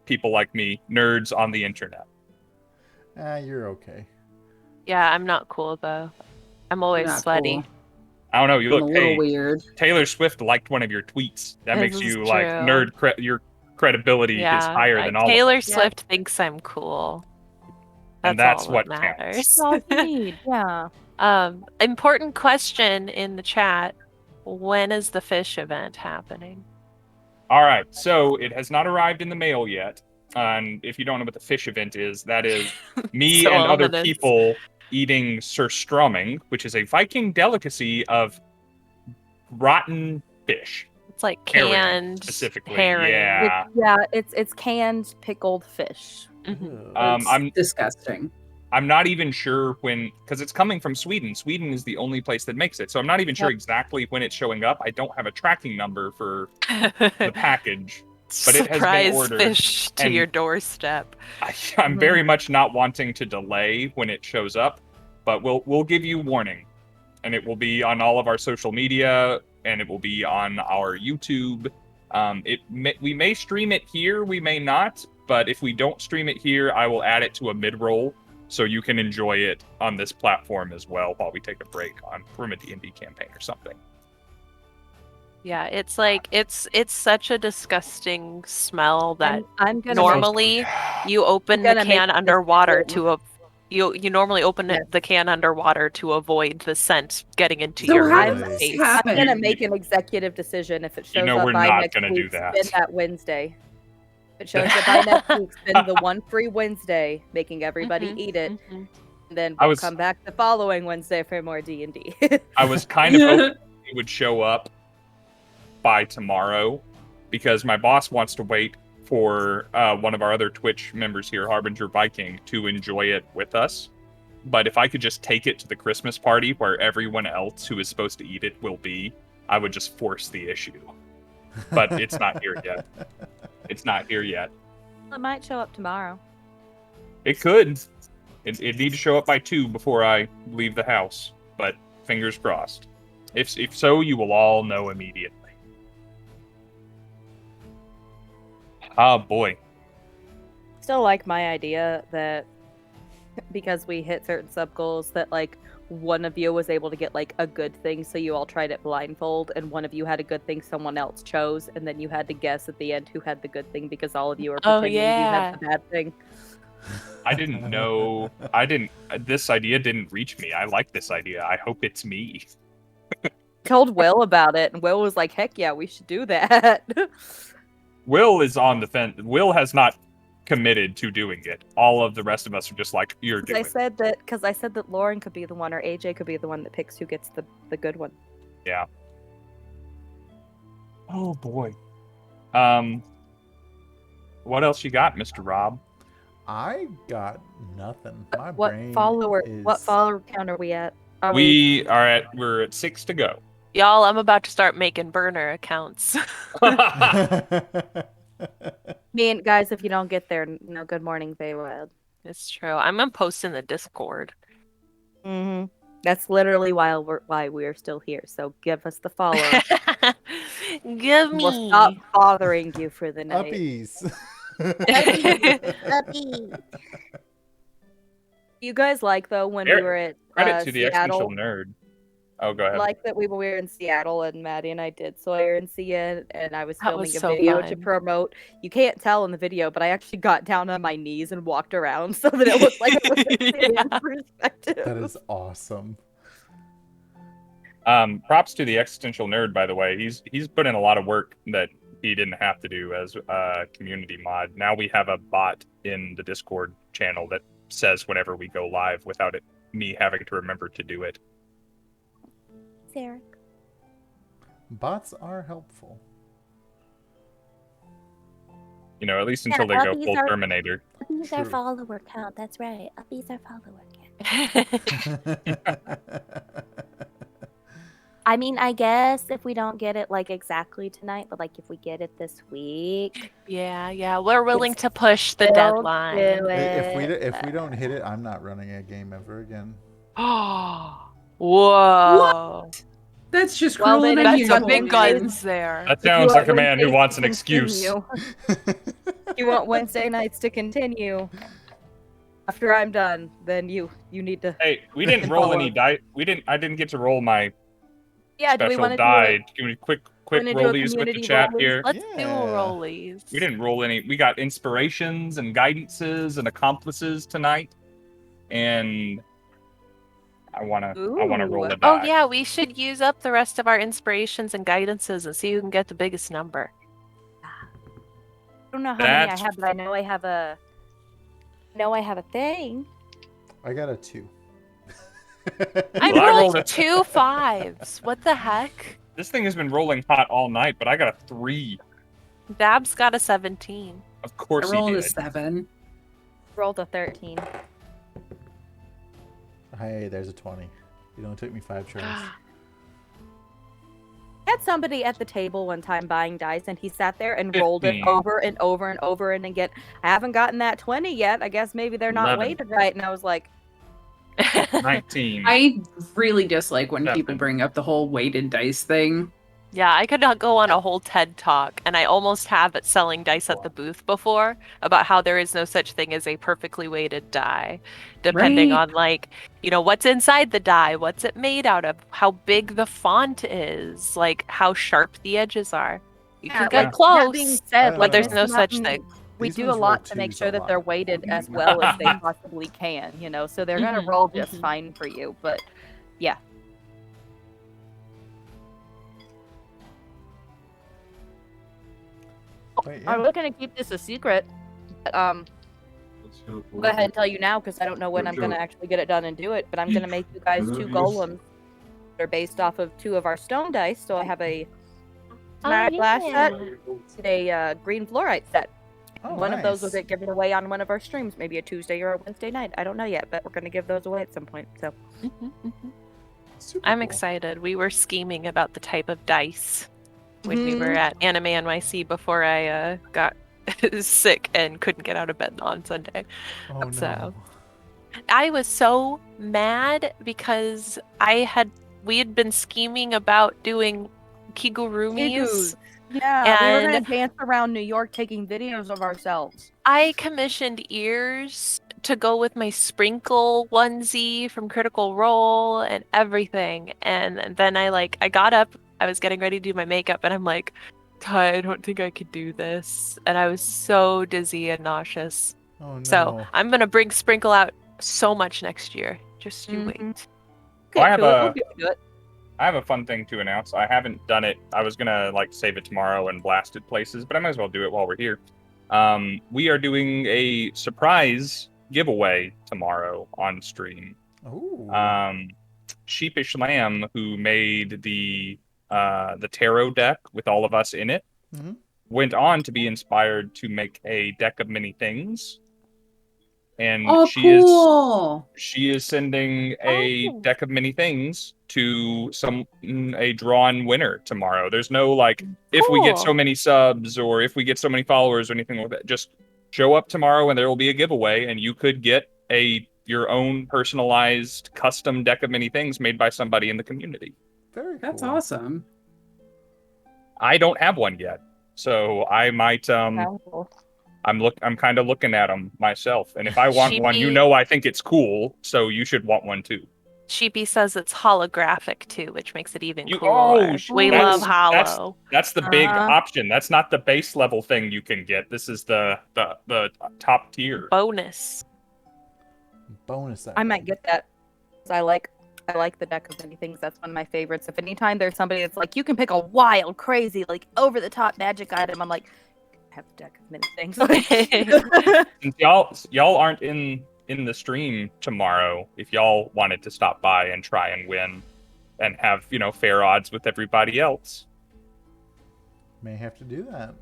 people like me, nerds on the internet. You're okay. Yeah, I'm not cool though. I'm always Not sweaty. cool. I don't know. You I'm a look. little Hey, weird. Taylor Swift liked one of your tweets. That This makes is you like true. your credibility is higher than all Taylor of us. Swift thinks I'm cool. And that's all what that counts. matters. That's all you need. Yeah. Important question in the chat. When is the fish event happening? All right. So it has not arrived in the mail yet. And if you don't know what the fish event is, that is me So and other ominous. people eating surströmming, which is a Viking delicacy of rotten fish. It's like Herring, canned specifically. herring. Yeah. It's canned pickled fish. Mhm. It's I'm disgusting. I'm not even sure when, because it's coming from Sweden. Sweden is the only place that makes it. So I'm not even sure exactly when it's showing up. I don't have a tracking number for the package. But it has been Surprise ordered, fish to and- your doorstep. I'm very much not wanting to delay when it shows up, but we'll give you warning. And it will be on all of our social media, and it will be on our YouTube. We may stream it here, we may not, but if we don't stream it here, I will add it to a mid-roll so you can enjoy it on this platform as well while we take a break from a D&D campaign or something. Yeah, it's like it's such a disgusting smell that I'm gonna normally you open the gonna make can this underwater film. to you normally open Yes. the can underwater to avoid the scent getting into So your how does face. this face. happen? I'm gonna make an executive decision if it shows know up we're by not next gonna do week. that. Spend that Wednesday. If it shows up by next week, spend the one free Wednesday making everybody Mhm, eat it, mhm. and then I we'll was- come back the following Wednesday for more D&D. I was kind of hoping it would show up by tomorrow because my boss wants to wait for one of our other Twitch members here, Harbinger Viking, to enjoy it with us. But if I could just take it to the Christmas party where everyone else who is supposed to eat it will be, I would just force the issue. But it's not here yet. It's not here yet. It might show up tomorrow. It could. It need to show up by 2 before I leave the house. But fingers crossed. If so, you will all know immediately. Oh boy. Still like my idea that because we hit certain sub goals that like one of you was able to get like a good thing, so you all tried it blindfold, and one of you had a good thing someone else chose, and then you had to guess at the end who had the good thing because all of you are Oh, pretending you yeah. had the bad thing. I didn't know. This idea didn't reach me. I like this idea. I hope it's me. Told Will about it, and Will was like, "Heck yeah, we should do that." Will is on the fence. Will has not committed to doing it. All of the rest of us are just like, you're doing it. Because I said that Lauren could be the one, or AJ could be the one that picks who gets the good one. Yeah. Oh boy. What else you got, Mr. Rob? I got nothing. My What brain follower is... What follower count are we at? We're at 6 to go. Y'all, I'm about to start making burner accounts. Guys, if you don't get there, no good morning, Feywild. It's true. I'm gonna post in the Discord. Mm-hmm. That's literally why we're still here. So give us the follow. Give me. We'll stop bothering you for the night. Uppies. Uppies. You guys like though when we were at Credit to the Seattle? existential nerd. Oh, go ahead. Like that we were in Seattle and Maddie and I did Sawyer and Sia, and I was That filming was a so video to fun. promote. You can't tell in the video, but I actually got down on my knees and walked around so that it looked like it was a Yeah. perspective. That is awesome. Props to the existential nerd, by the way. He's put in a lot of work that he didn't have to do as a community mod. Now we have a bot in the Discord channel that says whenever we go live without me having to remember to do it. Eric. Bots are helpful. You know, at least until they go uppies full are- Terminator. Uppies are True. follower count. That's right. Uppies are follower count. I mean, I guess if we don't get it like exactly tonight, but like if we get it this week, yeah. We're willing to push the We'll deadline. do If we don't hit it, I'm not running a game ever again. Whoa. That's just Well, cruel then and That's you some want big Wednesdays- guns there. That If you sounds want like a man who Wednesdays wants to an excuse. continue- You want Wednesday nights to continue. After I'm done, then you need to. Hey, we didn't roll any die. I didn't get to roll my Yeah, do we special want to die. do Can we quick wanna do a rollies with the community chat rollies? here? Let's do Yeah. rollies. We didn't roll any. We got inspirations and guidances and accomplices tonight, and I wanna roll the Ooh. die. Oh yeah, we should use up the rest of our inspirations and guidances and see who can get the biggest number. I don't know how many That's- I have, but I know I have a. Thing. I got a 2. I Well, I rolled rolled a- 2 5s. What the heck? This thing has been rolling hot all night, but I got a 3. Babs got a 17. Of I course he rolled did. a 7. Rolled a 13. Hey, there's a 20. It only took me 5 tries. I had somebody at the table one time buying dice, and he sat there and rolled it 15. over and over and over, and again. I haven't gotten that 20 yet. I guess maybe they're not 11. weighted right. And I was like, 19. I really dislike when Seven. people bring up the whole weighted dice thing. Yeah, I could not go on a whole TED talk, and I almost have it selling dice at the booth before about how there is no such thing as a perfectly weighted die, depending Right. on like, what's inside the die, what's it made out of, how big the font is, like how sharp the edges are. You Yeah, can get like, close, that being said, but there's This no such thing. We These do a ones lot roll to make twos sure a that lot. they're weighted as well as they possibly can, so they're gonna Mhm, roll just mhm. fine for you. But yeah, Wait, I'm yeah. looking to keep this a secret. But, I'll go ahead and tell you now because I don't know when I'm gonna actually get it done and do it. But I'm gonna make you guys 2 golems that are based off of 2 of our stone dice. So I have a smart glass set and a green fluorite set. Oh, One of those will nice. get given away on one of our streams, maybe a Tuesday or a Wednesday night. I don't know yet, but we're gonna give those away at some point. So Mhm, mhm. Super I'm cool. excited. We were scheming about the type of dice when we Mhm. were at Anime NYC before I got sick and couldn't get out of bed on Sunday. Oh, so- no. I was so mad because we had been scheming about doing kigurumis. Yeah, we were gonna And- dance around New York taking videos of ourselves. I commissioned ears to go with my sprinkle onesie from Critical Role and everything. And then I got up, I was getting ready to do my makeup, and I'm like, I don't think I could do this. And I was so dizzy and nauseous. Oh no. So I'm gonna bring Sprinkle out so much next year. Just you Mhm. wait. Well, I have We'll do it. I have a fun thing to announce. I haven't done it. I was gonna save it tomorrow and blast it places, but I might as well do it while we're here. We are doing a surprise giveaway tomorrow on stream. Ooh. Sheepish Lamb, who made the tarot deck with all of us in it, Mhm. went on to be inspired to make a deck of many things. And Oh, cool. she is sending a Oh. deck of many things to a drawn winner tomorrow. There's no if we get Cool. so many subs or if we get so many followers or anything like that. Just show up tomorrow and there will be a giveaway, and you could get your own personalized custom deck of many things made by somebody in the community. Very That's cool. awesome. I don't have one yet, so I might Wow. I'm kind of looking at them myself, and if I want one, you Sheepy. know I think it's cool, so you should want one too. Sheepy says it's holographic too, which makes it even You- cooler. oh, We that's- love hollow. That's the big Uh-huh. option. That's not the base level thing you can get. This is the top tier. Bonus. Bonus. I might get that. 'Cause I like the deck of many things. That's one of my favorites. If anytime there's somebody that's like, you can pick a wild, crazy, over the top magic item, I'm like, I have a deck of many things. Since y'all aren't in the stream tomorrow, if y'all wanted to stop by and try and win and have, fair odds with everybody else. May have to do that.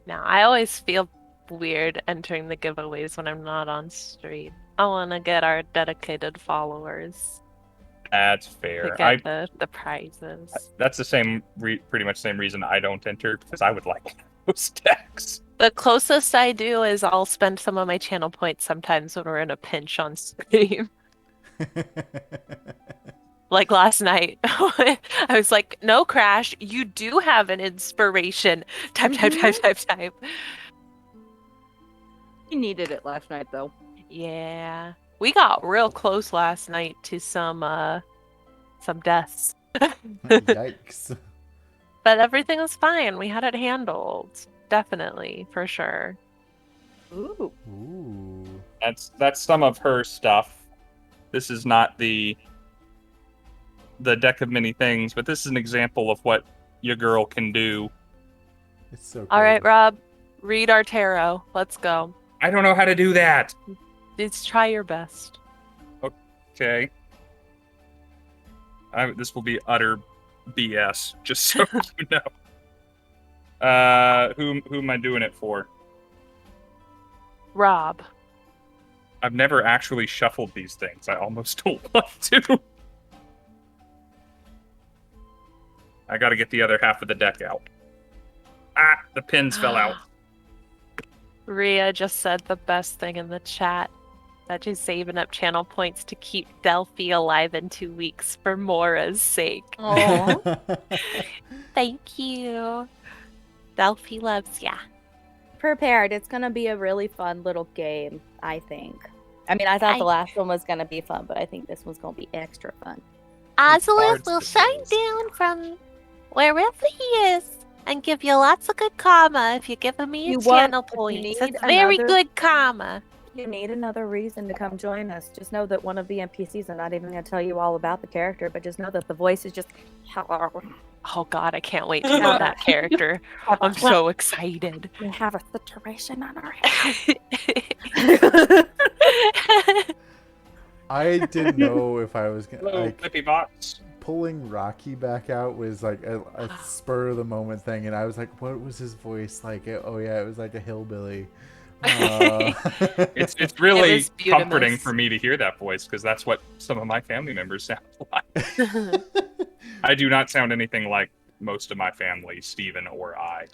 Now, I always feel weird entering the giveaways when I'm not on stream. I want to get our dedicated followers That's to fair. get the prizes. That's the same pretty much same reason I don't enter, because I would like those decks. The closest I do is I'll spend some of my channel points sometimes when we're in a pinch on stream. Like last night, I was like, no, Crash, you do have an inspiration. Type. You needed it last night, though. Yeah. We got real close last night to some deaths. Yikes. But everything was fine. We had it handled. Definitely, for sure. Ooh. Ooh. That's some of her stuff. This is not the deck of many things, but this is an example of what your girl can do. It's so cool. All right, Rob, read our tarot. Let's go. I don't know how to do that. Just try your best. Okay. This will be utter BS, just so you know. Who am I doing it for? Rob. I've never actually shuffled these things. I almost don't want to. I gotta get the other half of the deck out. Ah, the pins fell out. Rhea just said the best thing in the chat. That she's saving up channel points to keep Delphi alive in 2 weeks for Mora's sake. Aw. Thank you. Delphi loves ya. Prepared. It's gonna be a really fun little game, I think. I mean, I thought the last one was gonna be fun, but I think this one's gonna be extra fun. Ozolith will shine down from wherever he is and give you lots of good karma if you give him You his want- channel if you points. need It's very another- good karma. You need another reason to come join us. Just know that one of the NPCs, I'm not even gonna tell you all about the character, but just know that the voice is just hello. Oh god, I can't wait to know that character. I'm so excited. We have a situation on our head. I didn't know if I was gonna Hello, Flippy Box. pulling Rocky back out was like a spur of the moment thing, and I was like, what was his voice like? Oh yeah, it was like a hillbilly. It's really was beautiful. comforting for me to hear that voice, because that's what some of my family members sound like. I do not sound anything like most of my family, Steven or I.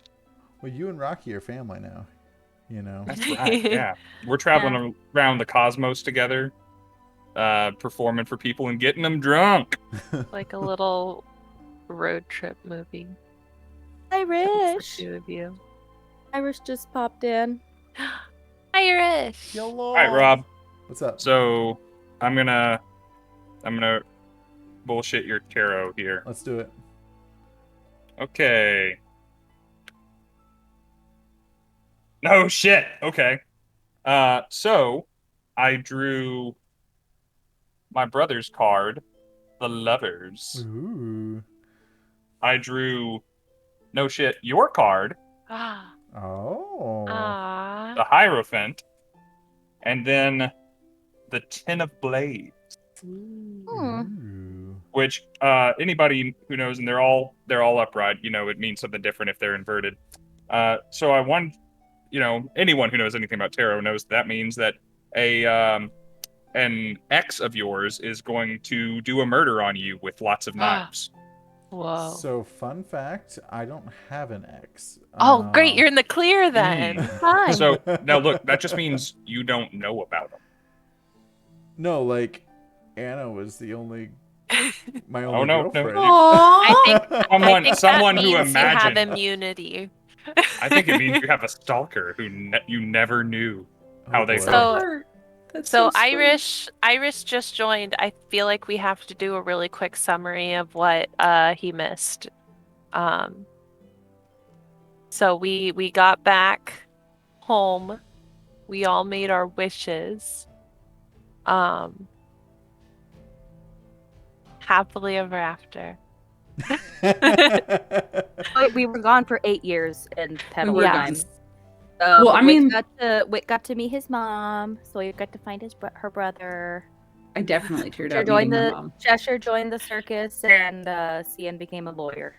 Well, you and Rocky are family now. You know. That's right, yeah. We're traveling around the cosmos together, performing for people and getting them drunk. Like a little road trip movie. Irish. Two of you. Irish just popped in. Irish. Yellow. All right, Rob. What's up? So I'm gonna bullshit your tarot here. Let's do it. Okay. No shit. Okay. So I drew my brother's card, the Lovers. Ooh. I drew, no shit, your card, Ah. Oh. Ah. the Hierophant, and then the Ten of Blades. Ooh. Which anybody who knows, and they're all upright, it means something different if they're inverted. So I want, anyone who knows anything about tarot knows that means that an ex of yours is going to do a murder on you with lots of knives. Whoa. So, fun fact, I don't have an ex. Oh, great. You're in the clear then. Fine. So now look, that just means you don't know about them. No, like, Anna was the only... My only Oh, no, no. girlfriend. I think Someone that who means you have imagined. immunity. I think it means you have a stalker who you never knew how they boy. felt. That's So sweet. Irish just joined. I feel like we have to do a really quick summary of what he missed. So we got back home. We all made our wishes. Happily ever after. We were gone for 8 years in Petal were Time. gone. Well, I mean- Wick got to meet his mom. Sawyer got to find her brother. I definitely teared Cheshire up joined meeting my the mom. Cheshire joined the circus, and Scinn became a lawyer.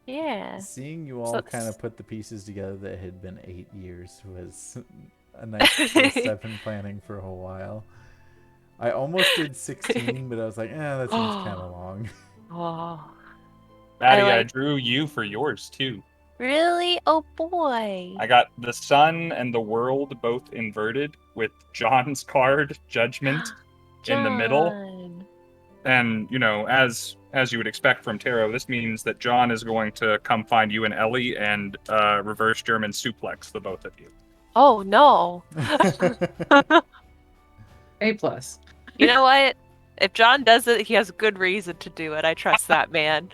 Yeah. Seeing you all So- kind of put the pieces together that had been 8 years was a nice twist I've been planning for a while. I almost did 16, but I was like, that seems kind of long. Oh. Maddie, I I like- drew you for yours too. Really? Oh boy. I got the sun and the world both inverted with John's card, Judgment, in the middle. John. And, as you would expect from tarot, this means that John is going to come find you and Ellie and reverse German suplex the both of you. Oh no. A+. You know what? If John does it, he has good reason to do it. I trust that man.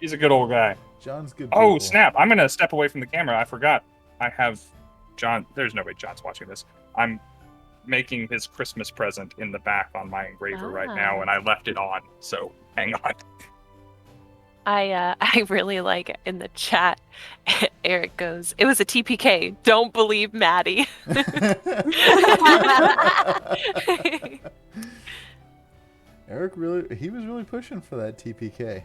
He's a good old guy. John's good. Oh, people. snap. I'm going to step away from the camera. I forgot. I have John. There's no way John's watching this. I'm making his Christmas present in the back on my engraver right now, and I left it on. So hang on. I really like in the chat, Eric goes, "It was a TPK. Don't believe Maddie." Eric he was really pushing for that TPK.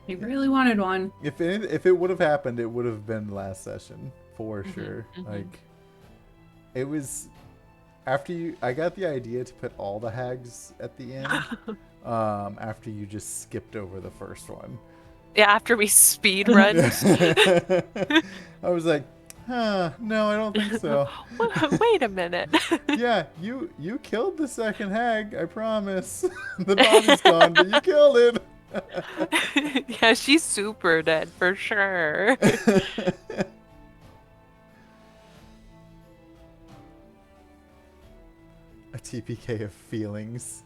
He really wanted one. If it would have happened, it would have been last session for sure. Like, it was after I got the idea to put all the hags at the end. After you just skipped over the first one. Yeah, after we speed run. I was like, no, I don't think so. Wait a minute. Yeah, you killed the second hag, I promise. The body's gone, but you killed it. Yeah, she's super dead for sure. A TPK of feelings.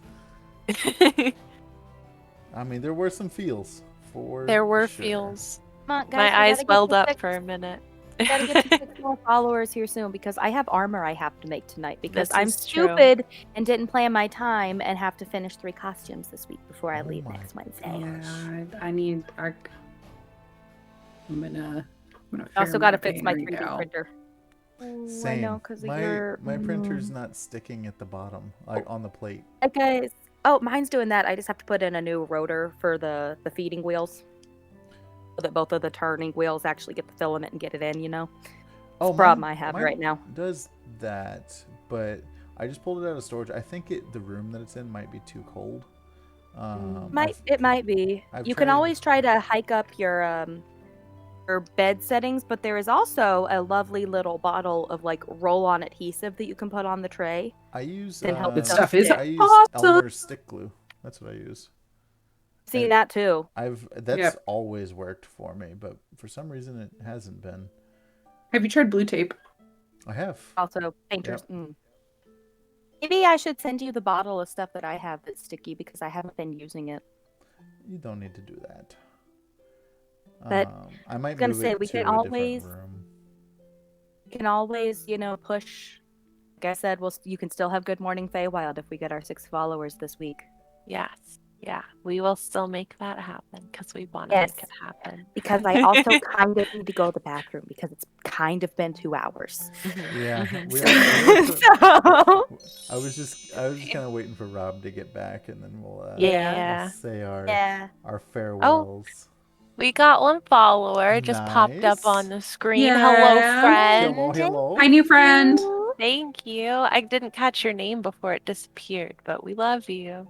I mean, there were some feels for There were sure. feels. Come on, guys, we My eyes gotta get welled to up 6 for a minute. We gotta get to 6 more followers here soon because I have armor I have to make tonight because This I'm is true. stupid and didn't plan my time and have to finish 3 costumes this week before I Oh leave my next Wednesday. Yeah, I need arc. I'm gonna I also gotta fair fix my right 3D now. printer. Ooh, I Same. know, because my printer's not sticking at the bottom, like on the plate. Guys, oh, mine's doing that. I just have to put in a new rotor for the feeding wheels, so that both of the turning wheels actually get the filament and get it in. It's a problem I have right now. Does that, but I just pulled it out of storage. I think the room that it's in might be too cold. It might be. I've You can tried- always try to hike up your bed settings, but there is also a lovely little bottle of like roll-on adhesive that you can put on the tray. I use Then help That stuff is I use awesome. Elmer's stick glue. That's what I use. seen that too. That's Yep. always worked for me, but for some reason it hasn't been. Have you tried blue tape? I have. Also, painters. Yep. Maybe I should send you the bottle of stuff that I have that's sticky because I haven't been using it. You don't need to do that. But I might gonna move say, it we to can a always- different room. You can always, push. Like I said, you can still have Good Morning Feywild if we get our 6 followers this week. Yes. Yeah, we will still make that happen because we want to Yes. make it happen. Because I also kind of need to go to the bathroom because it's kind of been 2 hours. Yeah, Mhm. we also, So- I was just kind of waiting for Rob to get back, and then we'll Yeah. say our Yeah. farewells. We got one follower just popped up Nice. on the screen. Yeah. Hello, friend. Hello. Hi, new friend. Thank you. I didn't catch your name before it disappeared, but we love you.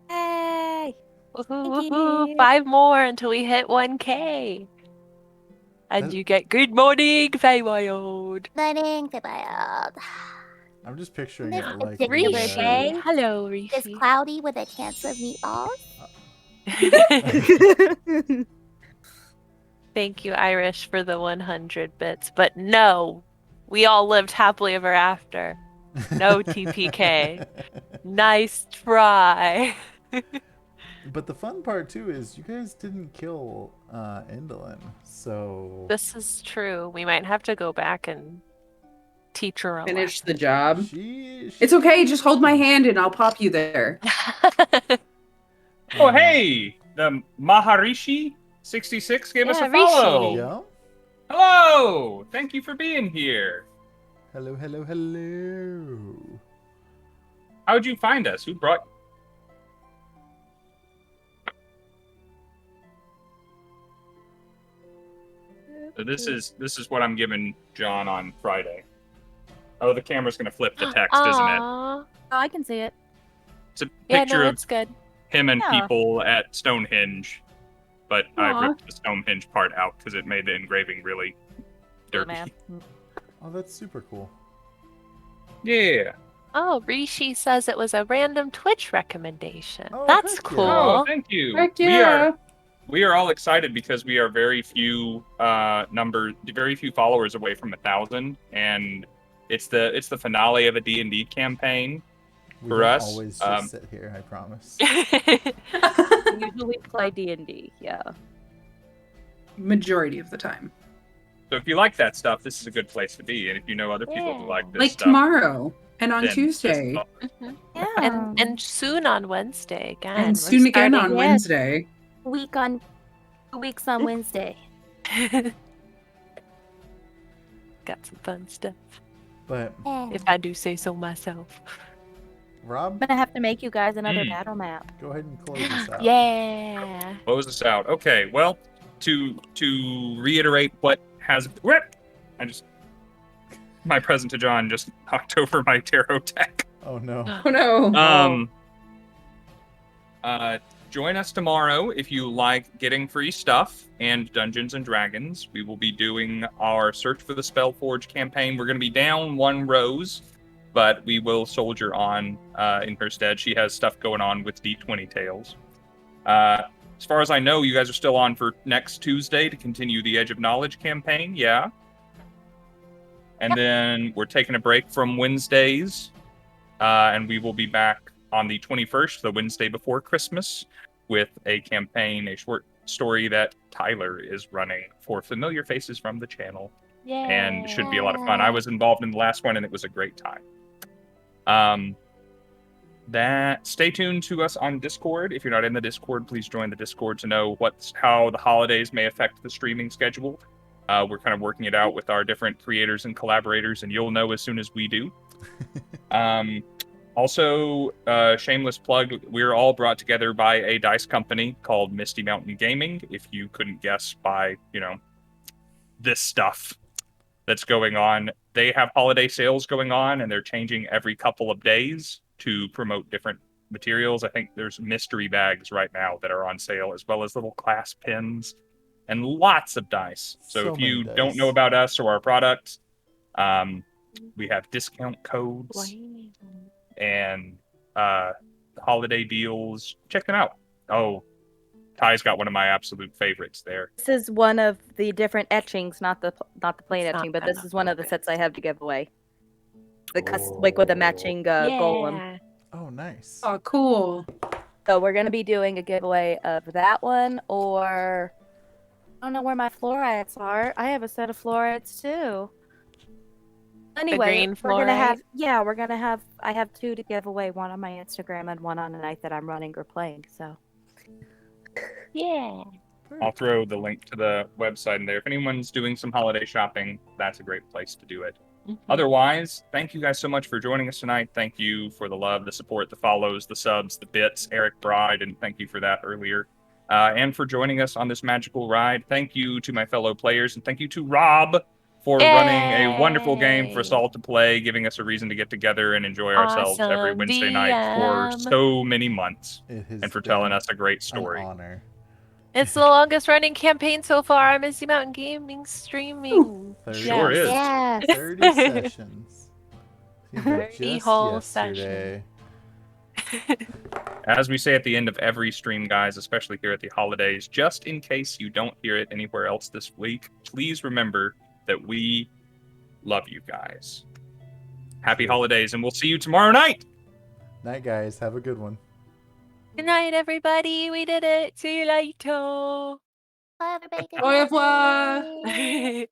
Hey. Woohoo, Thank woohoo. you. 5 more until we hit 1K. And That- you get good morning, Feywild. Morning, Feywild. I'm just picturing This it is like particular Rishi. day. Hello, It's Rishi. cloudy with a chance of meatballs. Thank you, Irish, for the 100 bits. But no, we all lived happily ever after. No TPK. Nice try. But the fun part too is you guys didn't kill Indolin, so This is true. We might have to go back and teach her a Finish the job. she It's okay. Just hold my hand and I'll pop you there. lesson. Oh, hey, the Maharishi 66 gave us Yeah, a follow. Rishi. Yeah. Hello, thank you for being here. Hello, hello, hello. How'd you find us? Who brought you? So this is what I'm giving John on Friday. Oh, the camera's gonna flip the text, isn't it? Aw. Oh, I can see it. It's a Yeah, picture no, of it's good. him and Yeah. people at Stonehenge, but I Aw. ripped the Stonehenge part out because it made the engraving really dirty. Man. Oh, that's super cool. Yeah. Oh, Rishi says it was a random Twitch recommendation. Oh, That's heck yeah. cool. Oh, thank you. Heck yeah. We are all excited because we are very few followers away from 1,000, and it's the finale of a D&D campaign. We For don't us, always just sit here, I promise. We usually play D&D, yeah. Majority of the time. So if you like that stuff, this is a good place to be. And if you know other people who like this Like stuff, tomorrow and on then Tuesday. Mhm. Yeah. And soon on Wednesday again. And We're soon again on starting- Wednesday. 2 weeks on Wednesday. Got some fun stuff, But Yeah. if I do say so myself. Rob, I'm gonna have to make you guys another Mm. battle map. go ahead and close this out. Yeah. close this out. Okay, well, to reiterate what has my present to John just knocked over my tarot deck. Oh no. Oh no. Join us tomorrow if you like getting free stuff and Dungeons and Dragons. We will be doing our Search for the Spellforge campaign. We're going to be down one Rose, but we will soldier on in her stead. She has stuff going on with D20 Tales. As far as I know, you guys are still on for next Tuesday to continue the Edge of Knowledge campaign, yeah? And then we're taking a break from Wednesdays, and we will be back on the 21st, the Wednesday before Christmas, with a campaign, a short story that Tyler is running for familiar faces from the channel, and it should be a lot of fun. I was involved in the last one, and it was a great time. Stay tuned to us on Discord. If you're not in the Discord, please join the Discord to know how the holidays may affect the streaming schedule. We're kind of working it out with our different creators and collaborators, and you'll know as soon as we do. Also, shameless plug, we're all brought together by a dice company called Misty Mountain Gaming. If you couldn't guess by, this stuff that's going on, they have holiday sales going on, and they're changing every couple of days to promote different materials. I think there's mystery bags right now that are on sale, as well as little class pins and lots of dice. So if you many don't dice. know about us or our products, we have discount codes and holiday deals. Check them out. Oh, Ty's got one of my absolute favorites there. This is one of the different etchings, not the plain It's not etching, but this bad. is one of the Okay. sets I have to give away. Like with a matching golem. Yeah. Oh, nice. Oh, cool. So we're gonna be doing a giveaway of that one, or I don't know where my fluorides are. I have a set of fluorides too. Anyway, green we're gonna have fluoride? I have 2 to give away, one on my Instagram and one on the night that I'm running or playing. So Yeah. I'll throw the link to the website in there. If anyone's doing some holiday shopping, that's a great place to do it. Otherwise, thank you guys so much for joining us tonight. Thank you for the love, the support, the follows, the subs, the bits, Eric Bride, and thank you for that earlier. And for joining us on this magical ride. Thank you to my fellow players, and thank you to Rob for running a wonderful game for us all to play, giving us a reason to get together and enjoy ourselves every Awesome Wednesday night for DM. so many months, It has and for telling been us a great an story. honor. It's the longest running campaign so far on Misty Mountain Gaming Streaming. 30, Sure is. Yes. 30 sessions. Seems like 30 just whole yesterday. As we say at the end of every stream, guys, especially here at the holidays, just in case you don't hear it anywhere else this week, please remember that we love you guys. Happy True. holidays, and we'll see you tomorrow night. Night, guys. Have a good one. Good night, everybody. We did it. See you later. Bye, everybody. Good Au revoir. night.